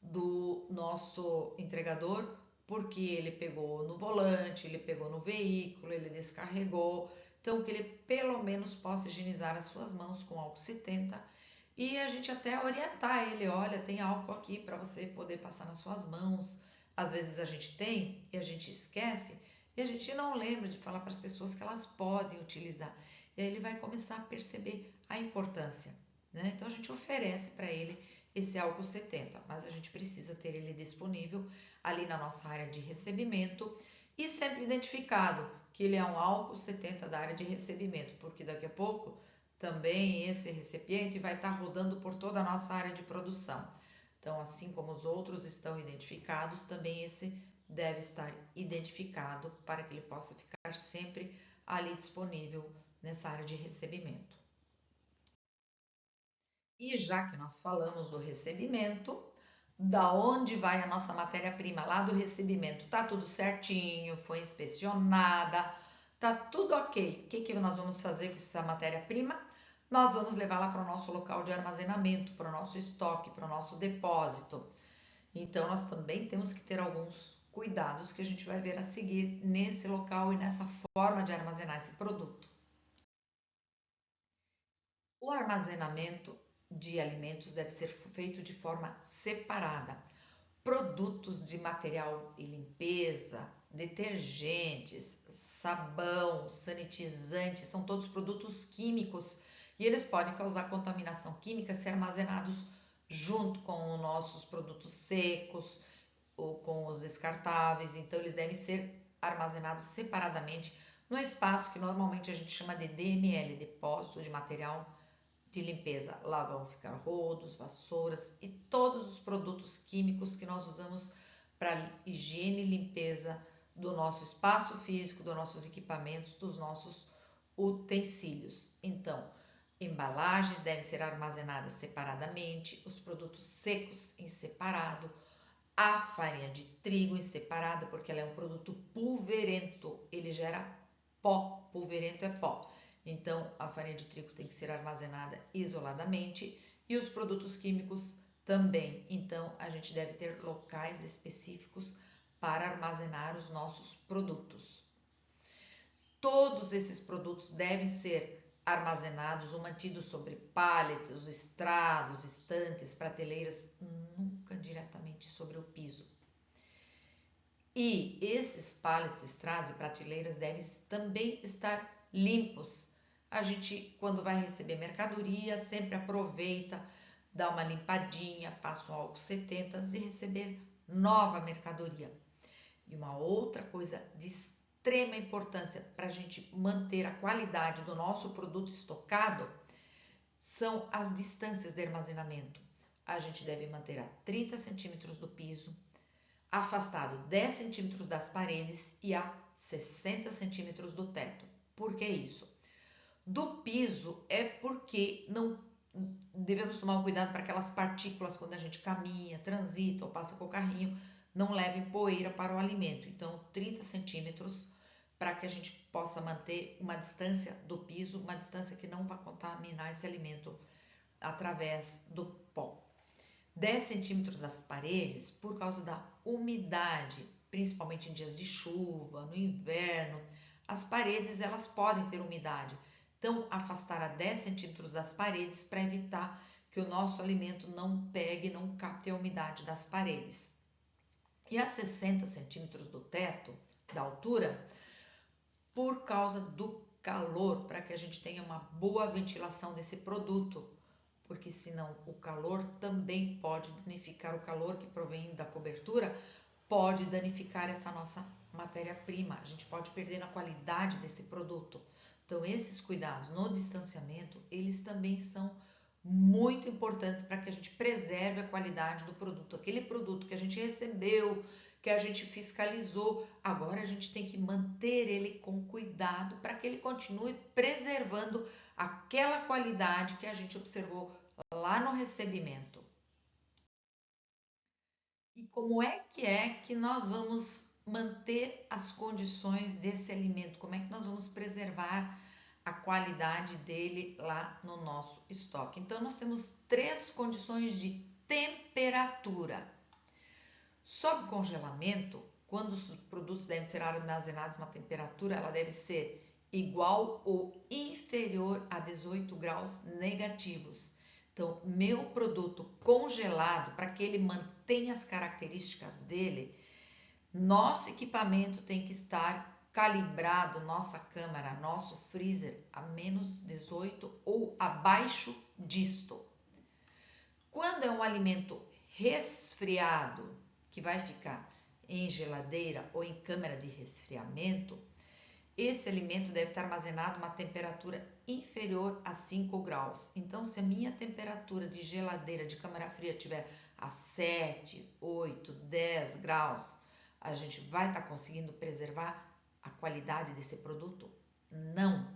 do nosso entregador, porque ele pegou no volante, ele pegou no veículo, ele descarregou, então que ele pelo menos possa higienizar as suas mãos com álcool 70 e a gente até orientar ele, olha, tem álcool aqui para você poder passar nas suas mãos. Às vezes a gente tem e a gente esquece e a gente não lembra de falar para as pessoas que elas podem utilizar. E aí ele vai começar a perceber a importância, né? Então a gente oferece para ele esse álcool 70, mas a gente precisa ter ele disponível ali na nossa área de recebimento e sempre identificado que ele é um álcool 70 da área de recebimento, porque daqui a pouco também esse recipiente vai estar rodando por toda a nossa área de produção. Então, assim como os outros estão identificados, também esse deve estar identificado para que ele possa ficar sempre ali disponível nessa área de recebimento. E já que nós falamos do recebimento, da onde vai a nossa matéria-prima? Lá do recebimento. Tá tudo certinho, foi inspecionada, tá tudo ok. O que nós vamos fazer com essa matéria-prima? Nós vamos levá-la para o nosso local de armazenamento, para o nosso estoque, para o nosso depósito. Então, nós também temos que ter alguns cuidados que a gente vai ver a seguir nesse local e nessa forma de armazenar esse produto. O armazenamento de alimentos deve ser feito de forma separada. Produtos de material e limpeza, detergentes, sabão, sanitizantes, são todos produtos químicos e eles podem causar contaminação química se armazenados junto com os nossos produtos secos ou com os descartáveis. Então, eles devem ser armazenados separadamente no espaço que normalmente a gente chama de DML, depósito de material de limpeza. Lá vão ficar rodos, vassouras e todos os produtos químicos que nós usamos para higiene e limpeza do nosso espaço físico, dos nossos equipamentos, dos nossos utensílios. Então, embalagens devem ser armazenadas separadamente, os produtos secos em separado, a farinha de trigo em separado, porque ela é um produto pulverento, ele gera pó, pulverento é pó. Então, a farinha de trigo tem que ser armazenada isoladamente e os produtos químicos também. Então, a gente deve ter locais específicos para armazenar os nossos produtos. Todos esses produtos devem ser armazenados ou mantidos sobre pallets, os estrados, estantes, prateleiras, nunca diretamente sobre o piso. E esses pallets, estrados e prateleiras devem também estar limpos. A gente, quando vai receber mercadoria, sempre aproveita, dá uma limpadinha, passa um álcool 70 e receber nova mercadoria. E uma outra coisa de extrema importância para a gente manter a qualidade do nosso produto estocado são as distâncias de armazenamento. A gente deve manter a 30 centímetros do piso, afastado 10 centímetros das paredes e a 60 centímetros do teto. Por que isso? Do piso é porque não devemos tomar um cuidado para aquelas partículas quando a gente caminha, transita ou passa com o carrinho, não levem poeira para o alimento. Então, 30 centímetros para que a gente possa manter uma distância do piso, uma distância que não vai contaminar esse alimento através do pó. 10 centímetros das paredes por causa da umidade, principalmente em dias de chuva, no inverno. As paredes elas podem ter umidade, então afastar a 10 centímetros das paredes para evitar que o nosso alimento não pegue, não capte a umidade das paredes. E a 60 centímetros do teto, da altura, por causa do calor, para que a gente tenha uma boa ventilação desse produto, porque senão o calor também pode danificar, o calor que provém da cobertura pode danificar essa nossa matéria-prima, a gente pode perder na qualidade desse produto. Então, esses cuidados no distanciamento, eles também são muito importantes para que a gente preserve a qualidade do produto. Aquele produto que a gente recebeu, que a gente fiscalizou, agora a gente tem que manter ele com cuidado para que ele continue preservando aquela qualidade que a gente observou lá no recebimento. E como é que nós vamos manter as condições desse alimento? Como é que nós vamos preservar a qualidade dele lá no nosso estoque? Então, nós temos 3 condições de temperatura. Sob congelamento, quando os produtos devem ser armazenados uma temperatura, ela deve ser igual ou inferior a 18 graus negativos. Então, meu produto congelado, para que ele mantenha as características dele, nosso equipamento tem que estar calibrado, nossa câmara, nosso freezer a menos 18 ou abaixo disto. Quando é um alimento resfriado, que vai ficar em geladeira ou em câmara de resfriamento, esse alimento deve estar armazenado a uma temperatura inferior a 5 graus. Então, se a minha temperatura de geladeira de câmara fria estiver a 7, 8, 10 graus, a gente vai estar conseguindo preservar a qualidade desse produto? Não.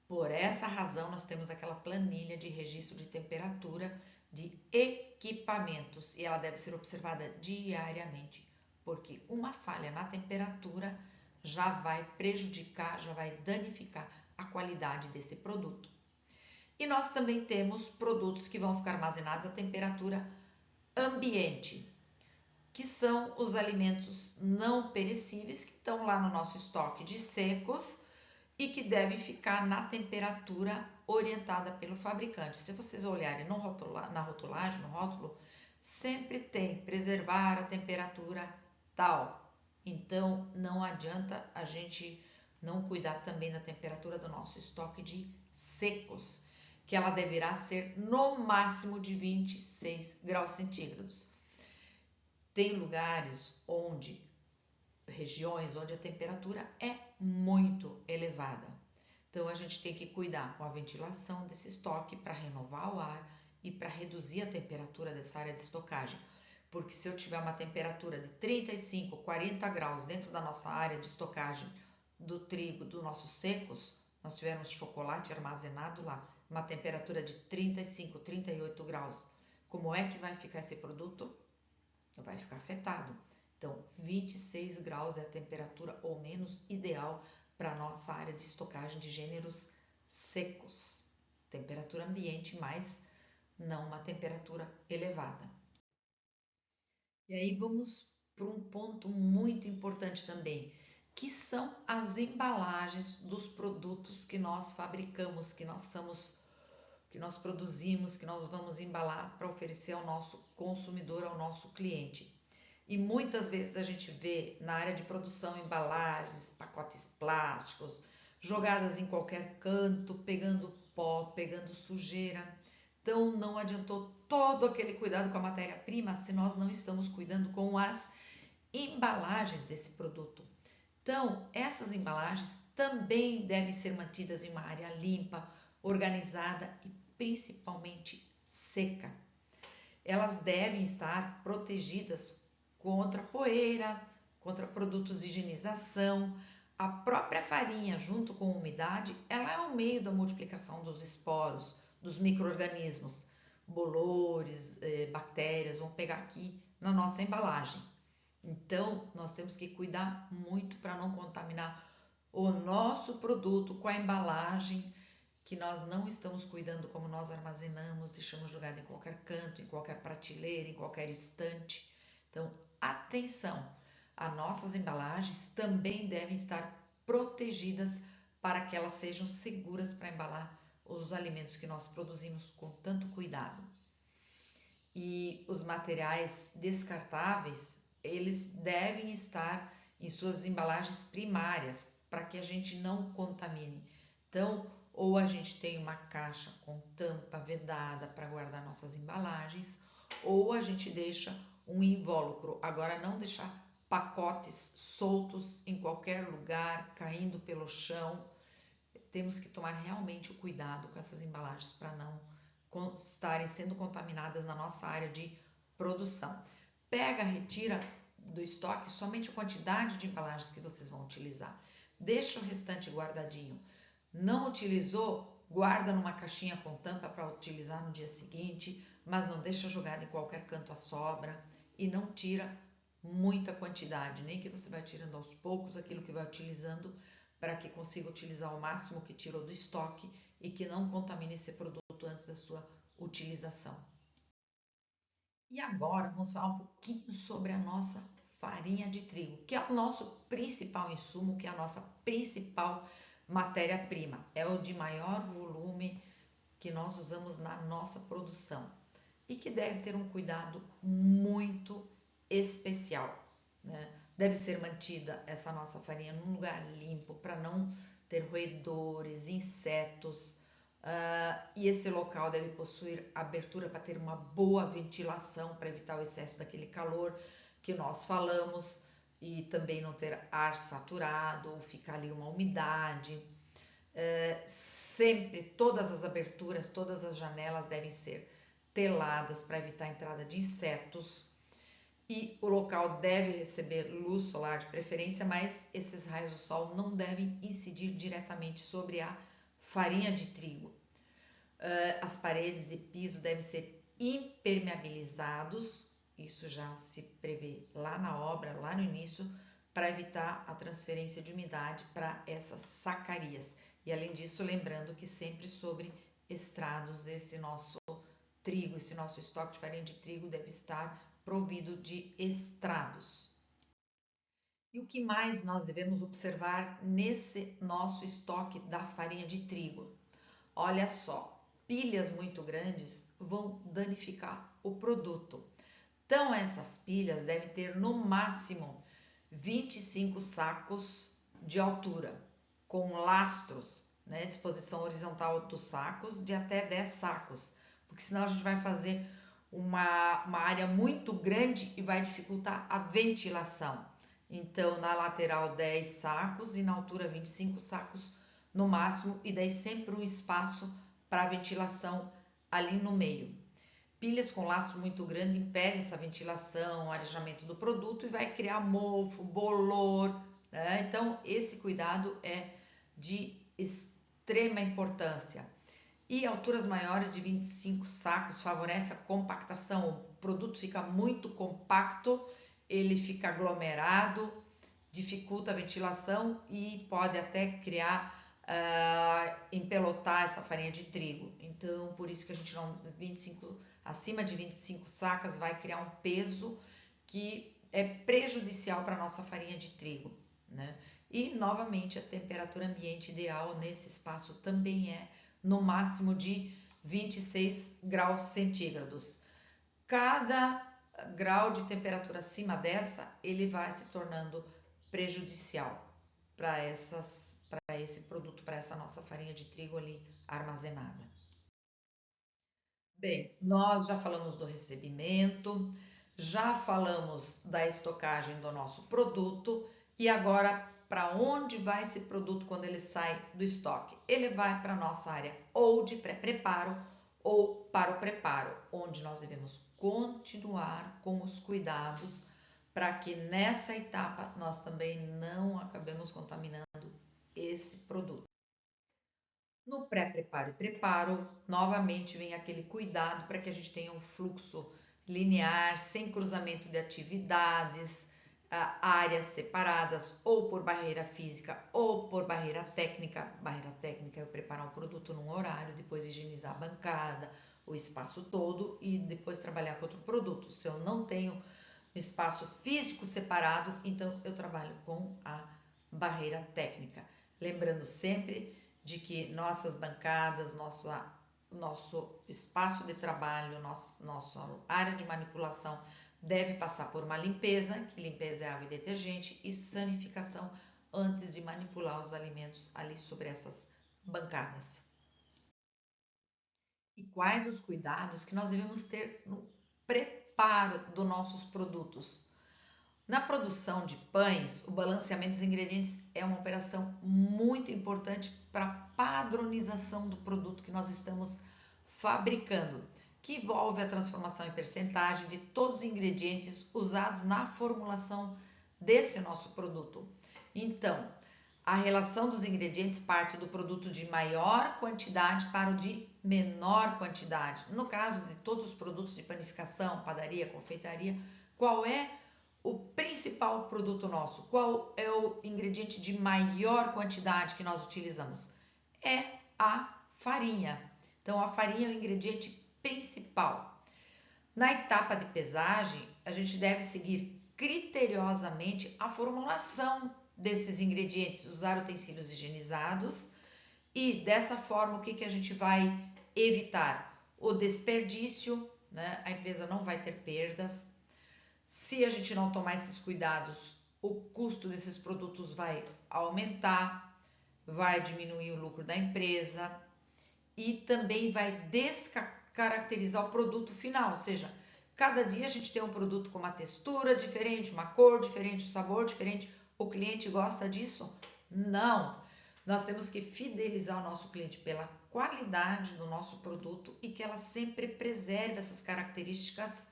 Por essa razão, nós temos aquela planilha de registro de temperatura de equipamentos e ela deve ser observada diariamente, porque uma falha na temperatura já vai prejudicar, já vai danificar a qualidade desse produto. E nós também temos produtos que vão ficar armazenados a temperatura ambiente, que são os alimentos não perecíveis que estão lá no nosso estoque de secos e que deve ficar na temperatura orientada pelo fabricante. Se vocês olharem na rotulagem, no rótulo, sempre tem preservar a temperatura tal. Então, não adianta a gente não cuidar também da temperatura do nosso estoque de secos, que ela deverá ser no máximo de 26 graus centígrados. Tem lugares regiões onde a temperatura é muito elevada. Então, a gente tem que cuidar com a ventilação desse estoque para renovar o ar e para reduzir a temperatura dessa área de estocagem. Porque se eu tiver uma temperatura de 35, 40 graus dentro da nossa área de estocagem do trigo, dos nossos secos, nós tivermos chocolate armazenado lá, uma temperatura de 35, 38 graus, como é que vai ficar esse produto? Vai ficar afetado. Então, 26 graus é a temperatura ou menos ideal para a nossa área de estocagem de gêneros secos. Temperatura ambiente, mas não uma temperatura elevada. E aí vamos para um ponto muito importante também, que são as embalagens dos produtos que nós fabricamos, que nós produzimos, que nós vamos embalar para oferecer ao nosso consumidor, ao nosso cliente. E muitas vezes a gente vê na área de produção embalagens, pacotes plásticos, jogadas em qualquer canto, pegando pó, pegando sujeira. Então não adiantou todo aquele cuidado com a matéria-prima se nós não estamos cuidando com as embalagens desse produto. Então, essas embalagens também devem ser mantidas em uma área limpa, organizada e principalmente seca. Elas devem estar protegidas contra poeira, contra produtos de higienização. A própria farinha, junto com a umidade, ela é o meio da multiplicação dos esporos, dos micro-organismos. Bolores, bactérias vão pegar aqui na nossa embalagem. Então, nós temos que cuidar muito para não contaminar o nosso produto com a embalagem, que nós não estamos cuidando como nós armazenamos, deixamos jogado em qualquer canto, em qualquer prateleira, em qualquer estante. Então, atenção! As nossas embalagens também devem estar protegidas para que elas sejam seguras para embalar os alimentos que nós produzimos com tanto cuidado. E os materiais descartáveis, eles devem estar em suas embalagens primárias para que a gente não contamine. Então, ou a gente tem uma caixa com tampa vedada para guardar nossas embalagens, ou a gente deixa um invólucro. Agora, não deixar pacotes soltos em qualquer lugar, caindo pelo chão. Temos que tomar realmente o cuidado com essas embalagens para não estarem sendo contaminadas na nossa área de produção. Pega, retira do estoque somente a quantidade de embalagens que vocês vão utilizar. Deixa o restante guardadinho. Não utilizou, guarda numa caixinha com tampa para utilizar no dia seguinte, mas não deixa jogado em qualquer canto a sobra e não tira muita quantidade, nem que você vai tirando aos poucos aquilo que vai utilizando para que consiga utilizar o máximo que tirou do estoque e que não contamine esse produto antes da sua utilização. E agora vamos falar um pouquinho sobre a nossa farinha de trigo, que é o nosso principal insumo, que é a nossa principal matéria-prima. É o de maior volume que nós usamos na nossa produção e que deve ter um cuidado muito especial, né? Deve ser mantida essa nossa farinha num lugar limpo para não ter roedores, insetos, e esse local deve possuir abertura para ter uma boa ventilação, para evitar o excesso daquele calor que nós falamos, e também não ter ar saturado ou ficar ali uma umidade. Sempre todas as aberturas, todas as janelas devem ser teladas para evitar a entrada de insetos, e o local deve receber luz solar de preferência, mas esses raios do sol não devem incidir diretamente sobre a farinha de trigo. As paredes e piso devem ser impermeabilizados, isso já se prevê lá na obra, lá no início, para evitar a transferência de umidade para essas sacarias. E além disso, lembrando que sempre sobre estrados, esse nosso trigo, esse nosso estoque de farinha de trigo deve estar provido de estrados. E o que mais nós devemos observar nesse nosso estoque da farinha de trigo? Olha só, pilhas muito grandes vão danificar o produto. Então, essas pilhas devem ter no máximo 25 sacos de altura, com lastros, né, disposição horizontal dos sacos de até 10 sacos, porque senão a gente vai fazer uma área muito grande e vai dificultar a ventilação. Então, na lateral 10 sacos e na altura 25 sacos no máximo, e daí sempre um espaço para ventilação ali no meio. Pilhas com laço muito grande impedem essa ventilação, arejamento do produto e vai criar mofo, bolor, né? Então, esse cuidado é de extrema importância. E alturas maiores de 25 sacos favorece a compactação. O produto fica muito compacto, ele fica aglomerado, dificulta a ventilação e pode até criar, empelotar essa farinha de trigo. Então, por isso que a gente não, acima de 25 sacas vai criar um peso que é prejudicial para a nossa farinha de trigo, né? E novamente a temperatura ambiente ideal nesse espaço também é no máximo de 26 graus centígrados. Cada grau de temperatura acima dessa, ele vai se tornando prejudicial para esse produto, para essa nossa farinha de trigo ali armazenada. Bem, nós já falamos do recebimento, já falamos da estocagem do nosso produto, e agora para onde vai esse produto quando ele sai do estoque? Ele vai para a nossa área ou de pré-preparo ou para o preparo, onde nós devemos continuar com os cuidados para que nessa etapa nós também não acabemos contaminando esse produto. No pré-preparo e preparo, novamente vem aquele cuidado para que a gente tenha um fluxo linear, sem cruzamento de atividades, áreas separadas ou por barreira física ou por barreira técnica. Barreira técnica é eu preparar o produto num horário, depois higienizar a bancada, o espaço todo e depois trabalhar com outro produto. Se eu não tenho espaço físico separado, então eu trabalho com a barreira técnica. Lembrando sempre de que nossas bancadas, nosso espaço de trabalho, nossa área de manipulação deve passar por uma limpeza, que limpeza é água e detergente, e sanificação antes de manipular os alimentos ali sobre essas bancadas. E quais os cuidados que nós devemos ter no preparo dos nossos produtos? Na produção de pães, o balanceamento dos ingredientes é uma operação muito importante para a padronização do produto que nós estamos fabricando, que envolve a transformação em percentagem de todos os ingredientes usados na formulação desse nosso produto. Então, a relação dos ingredientes parte do produto de maior quantidade para o de menor quantidade. No caso de todos os produtos de panificação, padaria, confeitaria, qual é o principal produto nosso? Qual é o ingrediente de maior quantidade que nós utilizamos? É a farinha. Então, a farinha é o ingrediente principal. Na etapa de pesagem, a gente deve seguir criteriosamente a formulação desses ingredientes, usar utensílios higienizados e dessa forma o que a gente vai evitar? O desperdício, né? A empresa não vai ter perdas. Se a gente não tomar esses cuidados, o custo desses produtos vai aumentar, vai diminuir o lucro da empresa e também vai descaracterizar o produto final, ou seja, cada dia a gente tem um produto com uma textura diferente, uma cor diferente, um sabor diferente. O cliente gosta disso? Não. Nós temos que fidelizar o nosso cliente pela qualidade do nosso produto e que ela sempre preserve essas características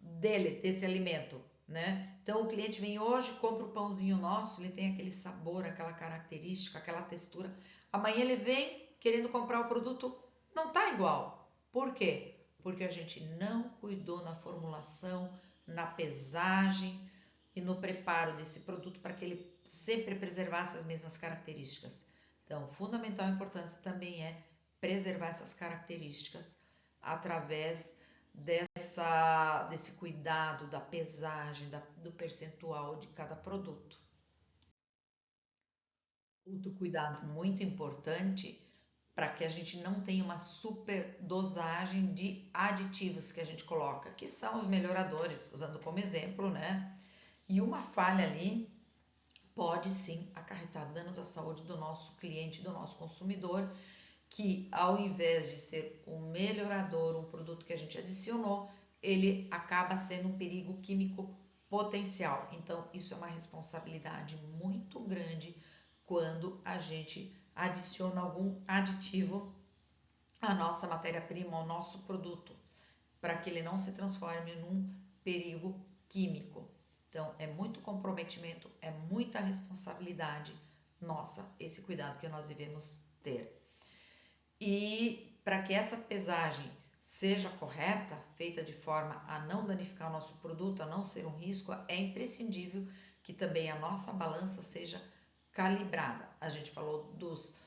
desse alimento, né? Então o cliente vem hoje, compra o pãozinho nosso, ele tem aquele sabor, aquela característica, aquela textura. Amanhã ele vem querendo comprar o produto, não tá igual. Por quê? Porque a gente não cuidou na formulação, na pesagem e no preparo desse produto para que ele sempre preservasse as mesmas características. Então, fundamental importância também é preservar essas características através desse cuidado da pesagem, do percentual de cada produto. Outro cuidado muito importante para que a gente não tenha uma super dosagem de aditivos que a gente coloca, que são os melhoradores, usando como exemplo, né? E uma falha ali pode sim acarretar danos à saúde do nosso cliente, do nosso consumidor, que ao invés de ser um melhorador, um produto que a gente adicionou, ele acaba sendo um perigo químico potencial. Então, isso é uma responsabilidade muito grande quando a gente adiciona algum aditivo à nossa matéria-prima, ao nosso produto, para que ele não se transforme num perigo químico. Então, é muito comprometimento, é muita responsabilidade nossa, esse cuidado que nós devemos ter. E para que essa pesagem seja correta, feita de forma a não danificar o nosso produto, a não ser um risco, é imprescindível que também a nossa balança seja calibrada. A gente falou dos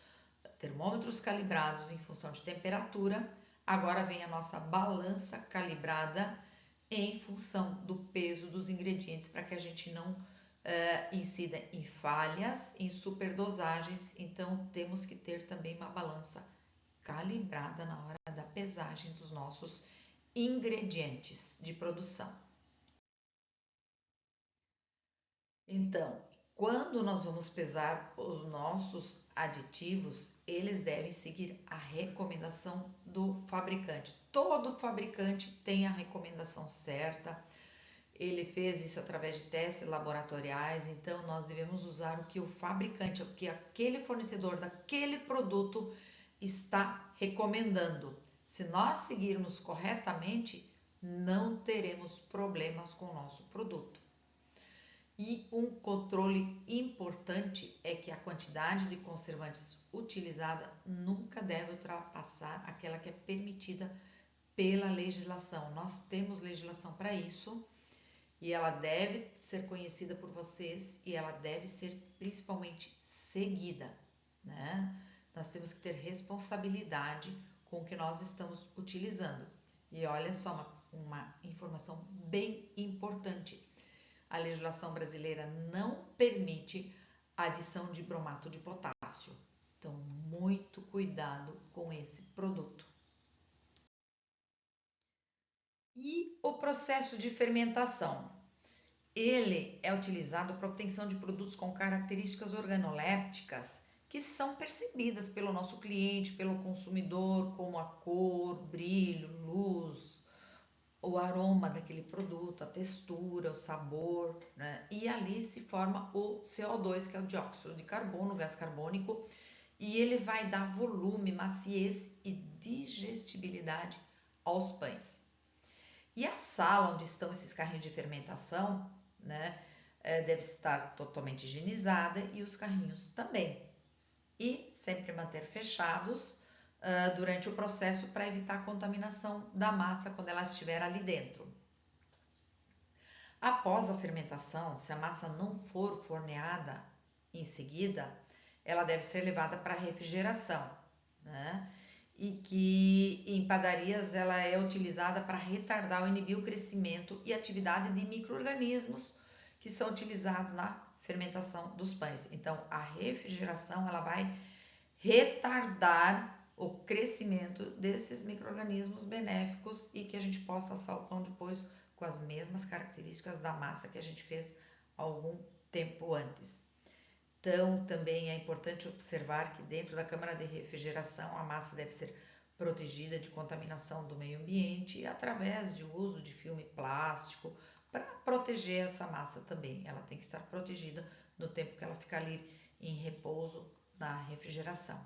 termômetros calibrados em função de temperatura, agora vem a nossa balança calibrada em função do peso dos ingredientes para que a gente não incida em falhas, em superdosagens. Então temos que ter também uma balança calibrada na hora da pesagem dos nossos ingredientes de produção. Então, quando nós vamos pesar os nossos aditivos, eles devem seguir a recomendação do fabricante. Todo fabricante tem a recomendação certa. Ele fez isso através de testes laboratoriais, então nós devemos usar o que o fabricante, o que aquele fornecedor daquele produto está recomendando. Se nós seguirmos corretamente, não teremos problemas com o nosso produto. E um controle importante é que a quantidade de conservantes utilizada nunca deve ultrapassar aquela que é permitida pela legislação. Nós temos legislação para isso e ela deve ser conhecida por vocês e ela deve ser principalmente seguida, né? Nós temos que ter responsabilidade com o que nós estamos utilizando. E olha só uma informação bem importante. A legislação brasileira não permite a adição de bromato de potássio. Então, muito cuidado com esse produto. E o processo de fermentação? Ele é utilizado para obtenção de produtos com características organolépticas que são percebidas pelo nosso cliente, pelo consumidor, como a cor, brilho, luz, o aroma daquele produto, a textura, o sabor, né? E ali se forma o CO2, que é o dióxido de carbono, o gás carbônico, e ele vai dar volume, maciez e digestibilidade aos pães. E a sala onde estão esses carrinhos de fermentação, né, deve estar totalmente higienizada e os carrinhos também. E sempre manter fechados durante o processo para evitar a contaminação da massa quando ela estiver ali dentro. Após a fermentação, se a massa não for forneada em seguida, ela deve ser levada para refrigeração, né? E que em padarias ela é utilizada para retardar ou inibir o crescimento e atividade de micro-organismos que são utilizados na fermentação dos pães. Então, a refrigeração ela vai retardar o crescimento desses micro-organismos benéficos e que a gente possa assar o pão depois com as mesmas características da massa que a gente fez algum tempo antes. Então, também é importante observar que dentro da câmara de refrigeração a massa deve ser protegida de contaminação do meio ambiente através de uso de filme plástico para proteger essa massa também. Ela tem que estar protegida no tempo que ela ficar ali em repouso na refrigeração.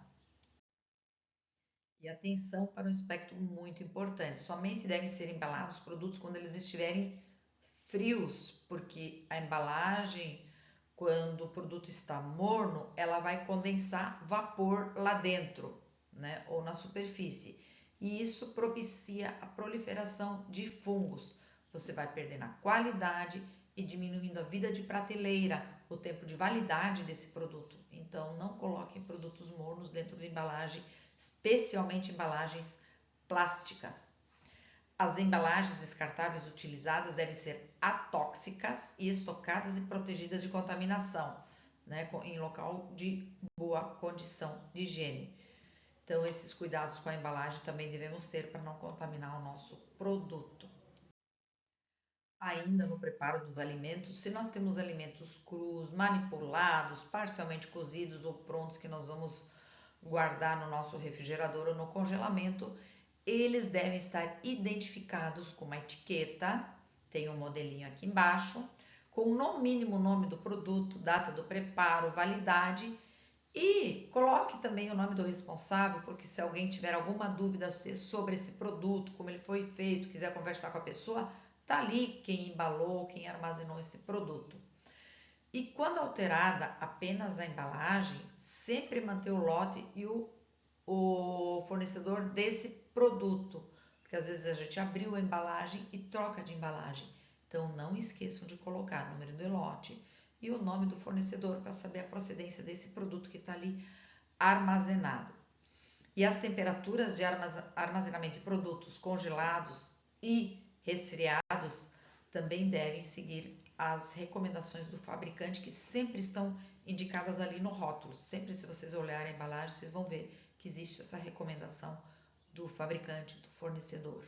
E atenção para um aspecto muito importante: somente devem ser embalados os produtos quando eles estiverem frios, porque a embalagem, quando o produto está morno, ela vai condensar vapor lá dentro, né, ou na superfície. E isso propicia a proliferação de fungos. Você vai perdendo a qualidade e diminuindo a vida de prateleira, o tempo de validade desse produto. Então, não coloquem produtos mornos dentro de embalagem, especialmente embalagens plásticas. As embalagens descartáveis utilizadas devem ser atóxicas e estocadas e protegidas de contaminação, né, em local de boa condição de higiene. Então, esses cuidados com a embalagem também devemos ter para não contaminar o nosso produto. Ainda no preparo dos alimentos, se nós temos alimentos crus, manipulados, parcialmente cozidos ou prontos que nós vamos guardar no nosso refrigerador ou no congelamento, eles devem estar identificados com uma etiqueta, tem um modelinho aqui embaixo, com no mínimo o nome do produto, data do preparo, validade, e coloque também o nome do responsável, porque se alguém tiver alguma dúvida sobre esse produto, como ele foi feito, quiser conversar com a pessoa, tá ali quem embalou, quem armazenou esse produto. E quando alterada apenas a embalagem, sempre manter o lote e o fornecedor desse produto, porque às vezes a gente abriu a embalagem e troca de embalagem. Então não esqueçam de colocar o número do lote e o nome do fornecedor para saber a procedência desse produto que está ali armazenado. E as temperaturas de armazenamento de produtos congelados e resfriados também devem seguir as recomendações do fabricante, que sempre estão indicadas ali no rótulo. Sempre, se vocês olharem a embalagem, vocês vão ver que existe essa recomendação do fabricante, do fornecedor.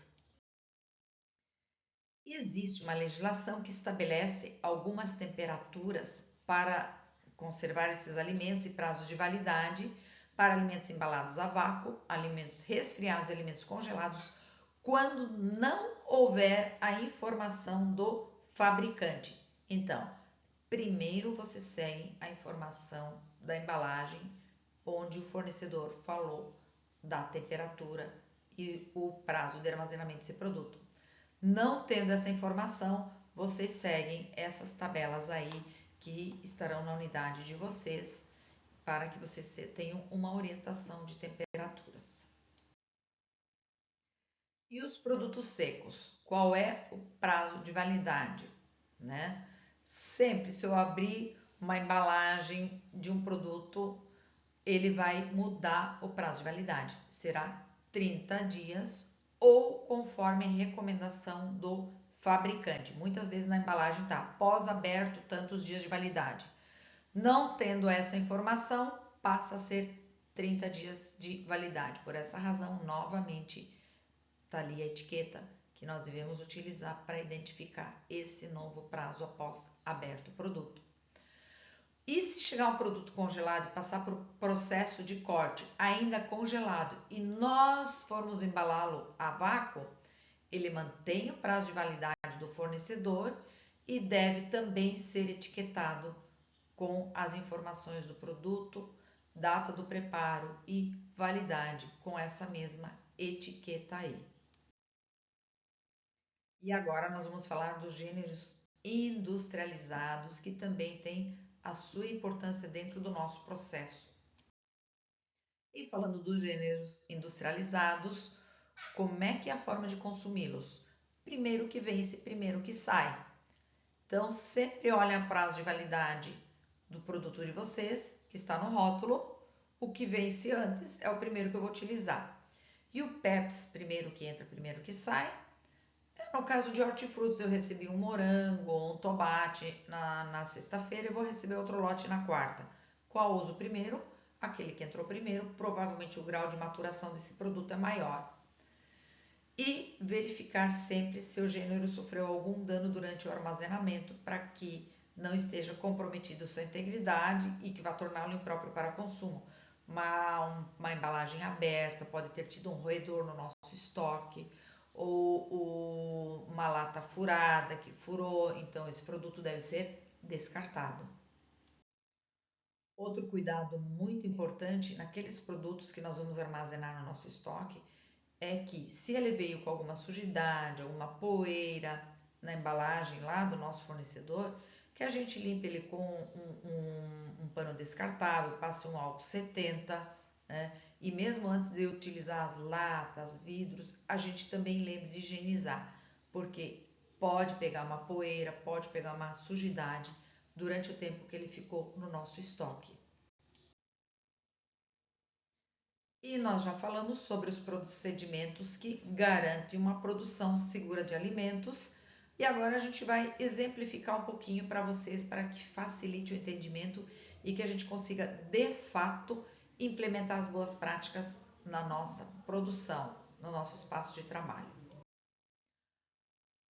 E existe uma legislação que estabelece algumas temperaturas para conservar esses alimentos e prazos de validade para alimentos embalados a vácuo, alimentos resfriados e alimentos congelados, quando não houver a informação do fabricante. Então, primeiro você segue a informação da embalagem, onde o fornecedor falou da temperatura e o prazo de armazenamento desse produto. Não tendo essa informação, vocês seguem essas tabelas aí que estarão na unidade de vocês para que vocês tenham uma orientação de temperaturas. E os produtos secos? Qual é o prazo de validade, né? Sempre, se eu abrir uma embalagem de um produto, ele vai mudar o prazo de validade. Será 30 dias ou conforme recomendação do fabricante. Muitas vezes na embalagem está pós-aberto tantos dias de validade. Não tendo essa informação, passa a ser 30 dias de validade. Por essa razão, novamente, está ali a etiqueta que nós devemos utilizar para identificar esse novo prazo após aberto o produto. E se chegar um produto congelado e passar por processo de corte ainda congelado e nós formos embalá-lo a vácuo, ele mantém o prazo de validade do fornecedor e deve também ser etiquetado com as informações do produto, data do preparo e validade com essa mesma etiqueta aí. E agora nós vamos falar dos gêneros industrializados, que também têm a sua importância dentro do nosso processo. E falando dos gêneros industrializados, como é que é a forma de consumi-los? Primeiro que vence, primeiro que sai. Então, sempre olhem o prazo de validade do produto de vocês, que está no rótulo. O que vence antes é o primeiro que eu vou utilizar. E o PEPS, primeiro que entra, primeiro que sai. No caso de hortifrutos, eu recebi um morango ou um tomate na sexta-feira e vou receber outro lote na quarta. Qual uso primeiro? Aquele que entrou primeiro, provavelmente o grau de maturação desse produto é maior. E verificar sempre se o gênero sofreu algum dano durante o armazenamento para que não esteja comprometido sua integridade e que vá torná-lo impróprio para consumo. Uma embalagem aberta pode ter tido um roedor no nosso estoque, ou uma lata furada que furou, então esse produto deve ser descartado. Outro cuidado muito importante naqueles produtos que nós vamos armazenar no nosso estoque é que, se ele veio com alguma sujidade, alguma poeira na embalagem lá do nosso fornecedor, que a gente limpe ele com um pano descartável, passe um álcool 70, né? E mesmo antes de utilizar as latas, vidros, a gente também lembre de higienizar, porque pode pegar uma poeira, pode pegar uma sujidade durante o tempo que ele ficou no nosso estoque. E nós já falamos sobre os procedimentos que garantem uma produção segura de alimentos. E agora a gente vai exemplificar um pouquinho para vocês, para que facilite o entendimento e que a gente consiga, de fato, implementar as boas práticas na nossa produção, no nosso espaço de trabalho.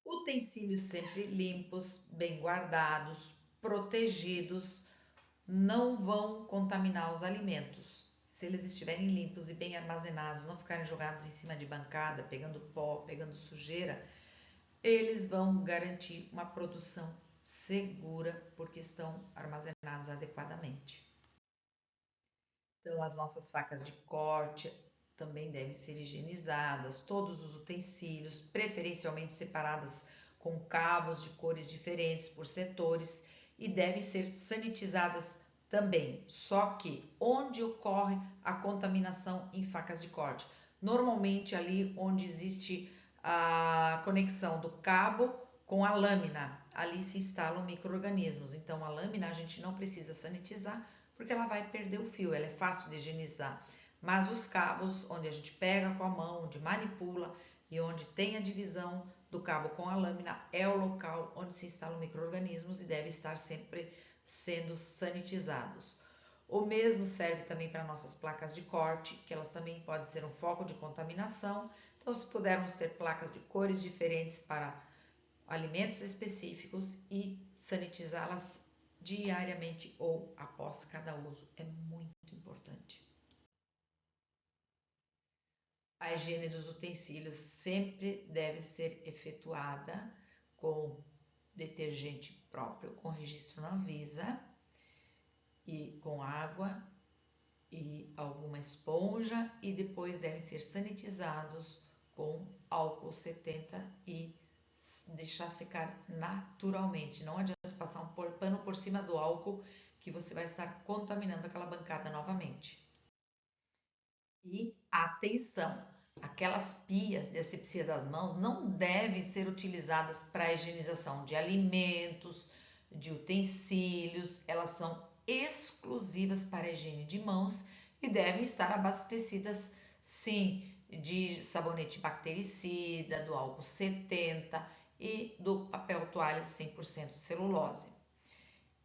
Utensílios sempre limpos, bem guardados, protegidos, não vão contaminar os alimentos. Se eles estiverem limpos e bem armazenados, não ficarem jogados em cima de bancada, pegando pó, pegando sujeira, eles vão garantir uma produção segura porque estão armazenados adequadamente. Então, as nossas facas de corte também devem ser higienizadas, todos os utensílios, preferencialmente separadas com cabos de cores diferentes por setores, e devem ser sanitizadas também. Só que onde ocorre a contaminação em facas de corte? Normalmente ali onde existe a conexão do cabo com a lâmina, ali se instalam micro-organismos. Então a lâmina a gente não precisa sanitizar porque ela vai perder o fio, ela é fácil de higienizar. Mas os cabos, onde a gente pega com a mão, onde manipula e onde tem a divisão do cabo com a lâmina, é o local onde se instalam micro-organismos e deve estar sempre sendo sanitizados. O mesmo serve também para nossas placas de corte, que elas também podem ser um foco de contaminação. Então, se pudermos ter placas de cores diferentes para alimentos específicos e sanitizá-las diariamente ou após cada uso, é muito importante. A higiene dos utensílios sempre deve ser efetuada com detergente próprio, com registro na Anvisa, e com água e alguma esponja, e depois devem ser sanitizados com álcool 70 e deixar secar naturalmente. Não adianta passar um pano por cima do álcool, que você vai estar contaminando aquela bancada novamente. E atenção, aquelas pias de asepsia das mãos não devem ser utilizadas para a higienização de alimentos, de utensílios, elas são exclusivas para a higiene de mãos e devem estar abastecidas, sim, de sabonete bactericida, do álcool 70 e do papel toalha 100% celulose.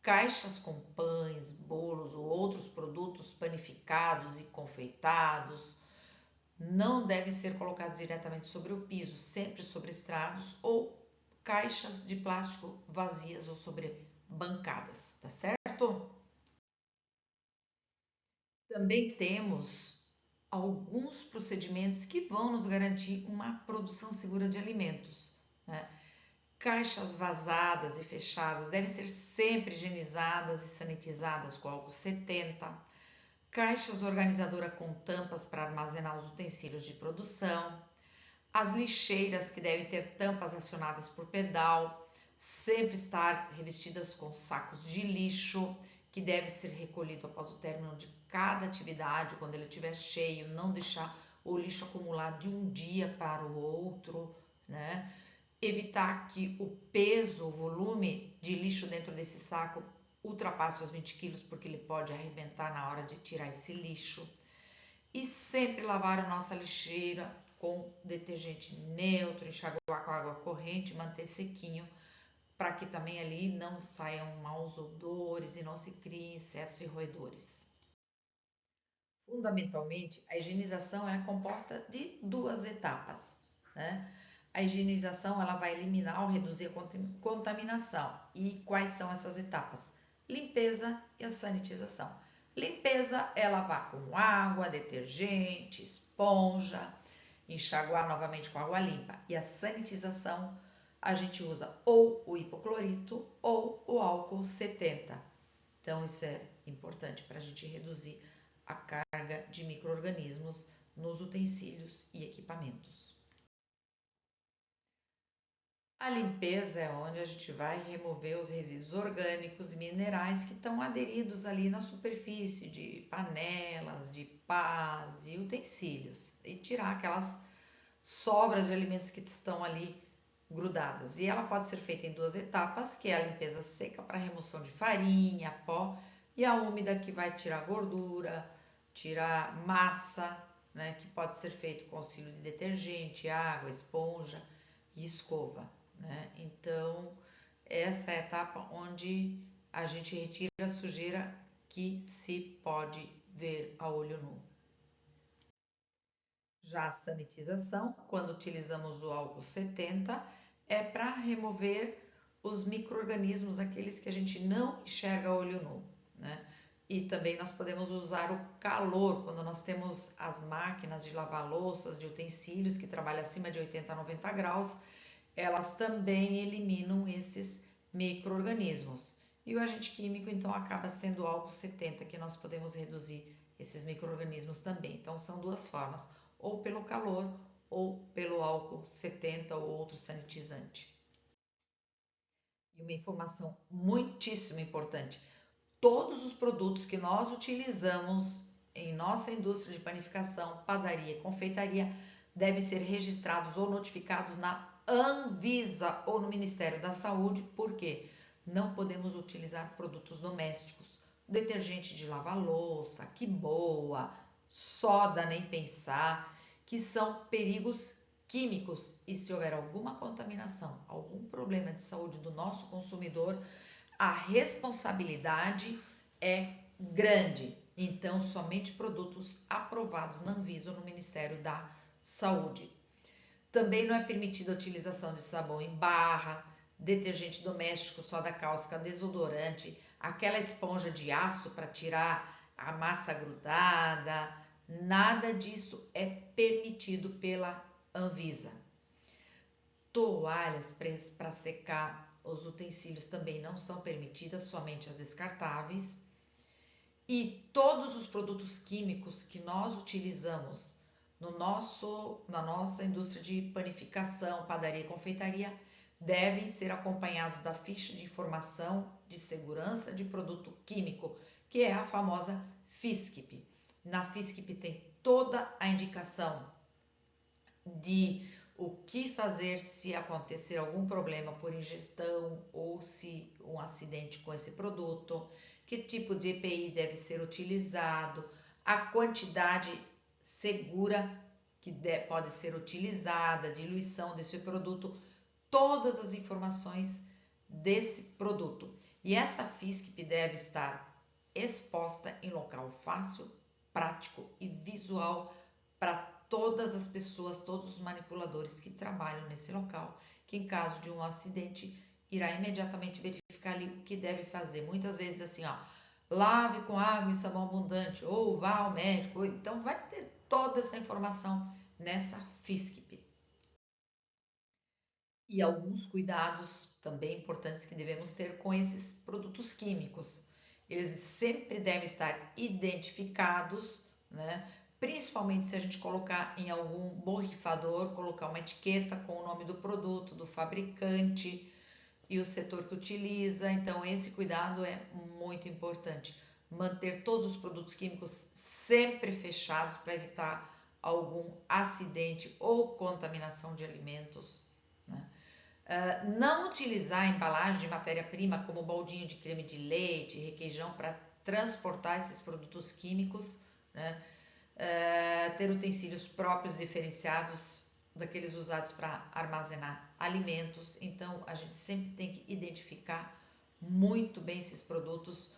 Caixas com pães, bolos ou outros produtos panificados e confeitados não devem ser colocados diretamente sobre o piso, sempre sobre estrados ou caixas de plástico vazias ou sobre bancadas, tá certo? Também temos alguns procedimentos que vão nos garantir uma produção segura de alimentos, né? Caixas vazadas e fechadas devem ser sempre higienizadas e sanitizadas com álcool 70. Caixas organizadoras com tampas para armazenar os utensílios de produção. As lixeiras, que devem ter tampas acionadas por pedal, sempre estar revestidas com sacos de lixo, que deve ser recolhido após o término de cada atividade, quando ele estiver cheio, não deixar o lixo acumular de um dia para o outro, né? Evitar que o peso, o volume de lixo dentro desse saco ultrapasse os 20 quilos, porque ele pode arrebentar na hora de tirar esse lixo. E sempre lavar a nossa lixeira com detergente neutro, enxaguar com água corrente, manter sequinho, para que também ali não saiam maus odores e não se criem insetos e roedores. Fundamentalmente, a higienização é composta de duas etapas, né? A higienização ela vai eliminar ou reduzir a contaminação. E quais são essas etapas? Limpeza e a sanitização. Limpeza é lavar com água, detergente, esponja, enxaguar novamente com água limpa. E a sanitização a gente usa ou o hipoclorito ou o álcool 70. Então isso é importante para a gente reduzir a carga de micro-organismos nos utensílios e equipamentos. A limpeza é onde a gente vai remover os resíduos orgânicos e minerais que estão aderidos ali na superfície de panelas, de pás e utensílios e tirar aquelas sobras de alimentos que estão ali grudadas. E ela pode ser feita em duas etapas, que é a limpeza seca para remoção de farinha, pó, e a úmida que vai tirar gordura, tirar massa, né, que pode ser feito com auxílio de detergente, água, esponja e escova, né? Então, essa é a etapa onde a gente retira a sujeira que se pode ver a olho nu. Já a sanitização, quando utilizamos o álcool 70, é para remover os micro-organismos, aqueles que a gente não enxerga a olho nu, né? E também nós podemos usar o calor, quando nós temos as máquinas de lavar louças, de utensílios que trabalham acima de 80 a 90 graus, elas também eliminam esses micro-organismos. E o agente químico, então, acaba sendo o álcool 70, que nós podemos reduzir esses micro-organismos também. Então, são duas formas, ou pelo calor ou pelo álcool 70 ou outro sanitizante. E uma informação muitíssimo importante: todos os produtos que nós utilizamos em nossa indústria de panificação, padaria e confeitaria devem ser registrados ou notificados na Anvisa ou no Ministério da Saúde, porque não podemos utilizar produtos domésticos, detergente de lavar louça, que boa, soda nem pensar, que são perigos químicos, e se houver alguma contaminação, algum problema de saúde do nosso consumidor, a responsabilidade é grande. Então, somente produtos aprovados na Anvisa ou no Ministério da Saúde. Também não é permitida a utilização de sabão em barra, detergente doméstico, soda cáustica, desodorante, aquela esponja de aço para tirar a massa grudada. Nada disso é permitido pela Anvisa. Toalhas para secar os utensílios também não são permitidas, somente as descartáveis. E todos os produtos químicos que nós utilizamos na nossa indústria de panificação, padaria e confeitaria devem ser acompanhados da ficha de informação de segurança de produto químico, que é a famosa FISCP. Na FISCP tem toda a indicação de o que fazer se acontecer algum problema por ingestão ou se um acidente com esse produto, que tipo de EPI deve ser utilizado, a quantidade segura que pode ser utilizada, diluição desse produto, todas as informações desse produto. E essa FISCP deve estar exposta em local fácil, prático e visual para todas as pessoas, todos os manipuladores que trabalham nesse local, que em caso de um acidente irá imediatamente verificar ali o que deve fazer. Muitas vezes assim, ó, lave com água e sabão abundante, ou vá ao médico. Então vai ter toda essa informação nessa FISCP. E alguns cuidados também importantes que devemos ter com esses produtos químicos. Eles sempre devem estar identificados, né? Principalmente se a gente colocar em algum borrifador, colocar uma etiqueta com o nome do produto, do fabricante e o setor que utiliza. Então, esse cuidado é muito importante. Manter todos os produtos químicos sempre fechados para evitar algum acidente ou contaminação de alimentos, né? Não utilizar embalagem de matéria-prima como baldinho de creme de leite, requeijão para transportar esses produtos químicos, né? Ter utensílios próprios diferenciados daqueles usados para armazenar alimentos. Então, a gente sempre tem que identificar muito bem esses produtos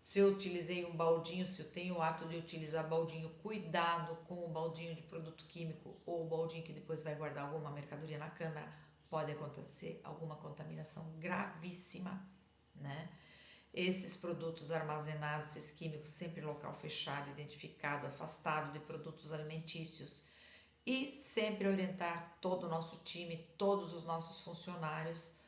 Se eu utilizei um baldinho, se eu tenho o hábito de utilizar baldinho, cuidado com o baldinho de produto químico ou o baldinho que depois vai guardar alguma mercadoria na câmara, pode acontecer alguma contaminação gravíssima, né? Esses produtos armazenados, esses químicos, sempre em local fechado, identificado, afastado de produtos alimentícios e sempre orientar todo o nosso time, todos os nossos funcionários,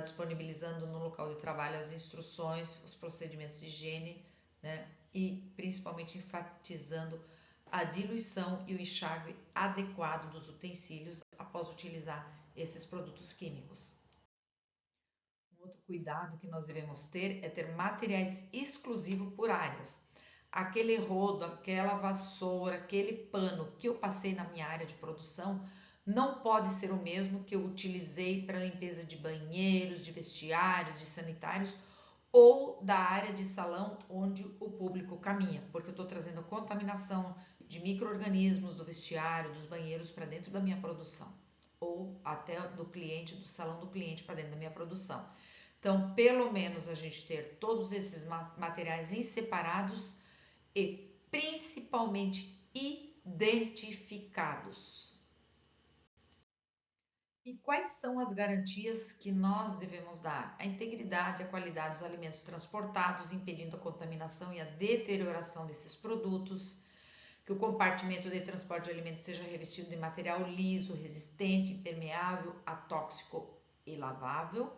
disponibilizando no local de trabalho as instruções, os procedimentos de higiene, né? E principalmente enfatizando a diluição e o enxágue adequado dos utensílios após utilizar esses produtos químicos. Um outro cuidado que nós devemos ter é ter materiais exclusivos por áreas. Aquele rodo, aquela vassoura, aquele pano que eu passei na minha área de produção não pode ser o mesmo que eu utilizei para limpeza de banheiros, de vestiários, de sanitários ou da área de salão onde o público caminha, porque eu estou trazendo a contaminação de micro-organismos do vestiário, dos banheiros para dentro da minha produção, ou até do cliente, do salão do cliente para dentro da minha produção. Então, pelo menos a gente ter todos esses materiais em separados e principalmente identificados. E quais são as garantias que nós devemos dar? A integridade e a qualidade dos alimentos transportados, impedindo a contaminação e a deterioração desses produtos, que o compartimento de transporte de alimentos seja revestido de material liso, resistente, impermeável, atóxico e lavável,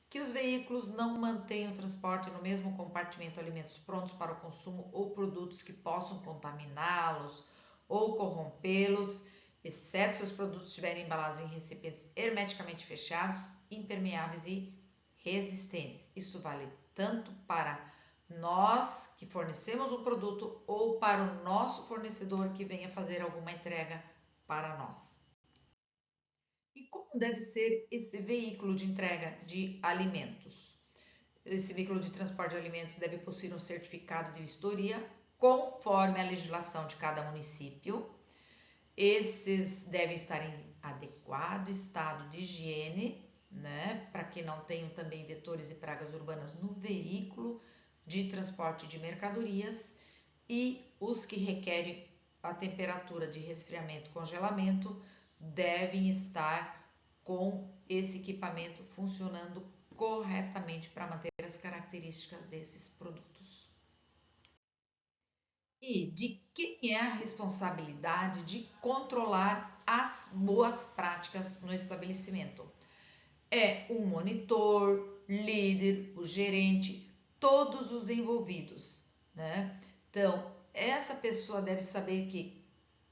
que os veículos não mantenham o transporte no mesmo compartimento alimentos prontos para o consumo ou produtos que possam contaminá-los ou corrompê-los, exceto se os produtos estiverem embalados em recipientes hermeticamente fechados, impermeáveis e resistentes. Isso vale tanto para nós que fornecemos um produto ou para o nosso fornecedor que venha fazer alguma entrega para nós. E como deve ser esse veículo de entrega de alimentos? Esse veículo de transporte de alimentos deve possuir um certificado de vistoria conforme a legislação de cada município. Esses devem estar em adequado estado de higiene, né, para que não tenham também vetores e pragas urbanas no veículo de transporte de mercadorias, e os que requerem a temperatura de resfriamento e congelamento devem estar com esse equipamento funcionando corretamente para manter as características desses produtos. E de quem é a responsabilidade de controlar as boas práticas no estabelecimento? É o monitor, líder, o gerente, todos os envolvidos, né? Então, essa pessoa deve saber que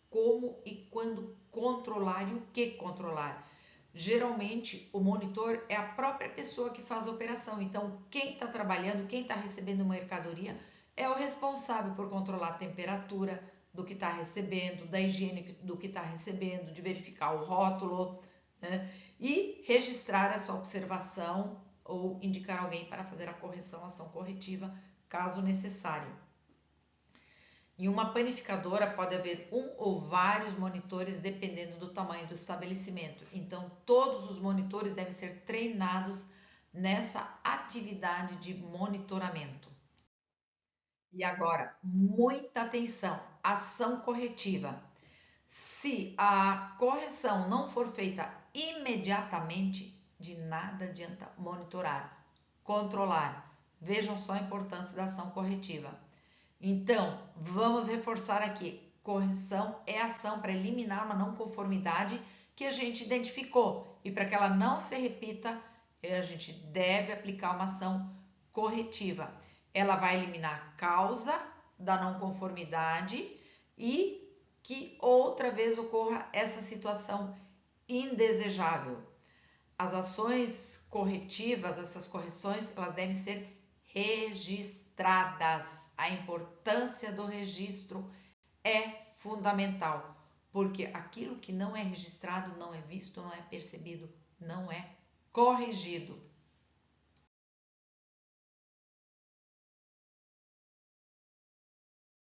como e quando controlar e o que controlar. Geralmente, o monitor é a própria pessoa que faz a operação. Então, quem está trabalhando, quem está recebendo mercadoria, é o responsável por controlar a temperatura do que está recebendo, da higiene do que está recebendo, de verificar o rótulo, né? E registrar essa observação ou indicar alguém para fazer a correção, ação corretiva, caso necessário. Em uma panificadora pode haver um ou vários monitores dependendo do tamanho do estabelecimento. Então, todos os monitores devem ser treinados nessa atividade de monitoramento. E agora, muita atenção, ação corretiva. Se a correção não for feita imediatamente, de nada adianta monitorar, controlar. Vejam só a importância da ação corretiva. Então, vamos reforçar aqui. Correção é ação para eliminar uma não conformidade que a gente identificou. E para que ela não se repita, a gente deve aplicar uma ação corretiva. Ela vai eliminar a causa da não conformidade e que outra vez ocorra essa situação indesejável. As ações corretivas, essas correções, elas devem ser registradas. A importância do registro é fundamental, porque aquilo que não é registrado não é visto, não é percebido, não é corrigido.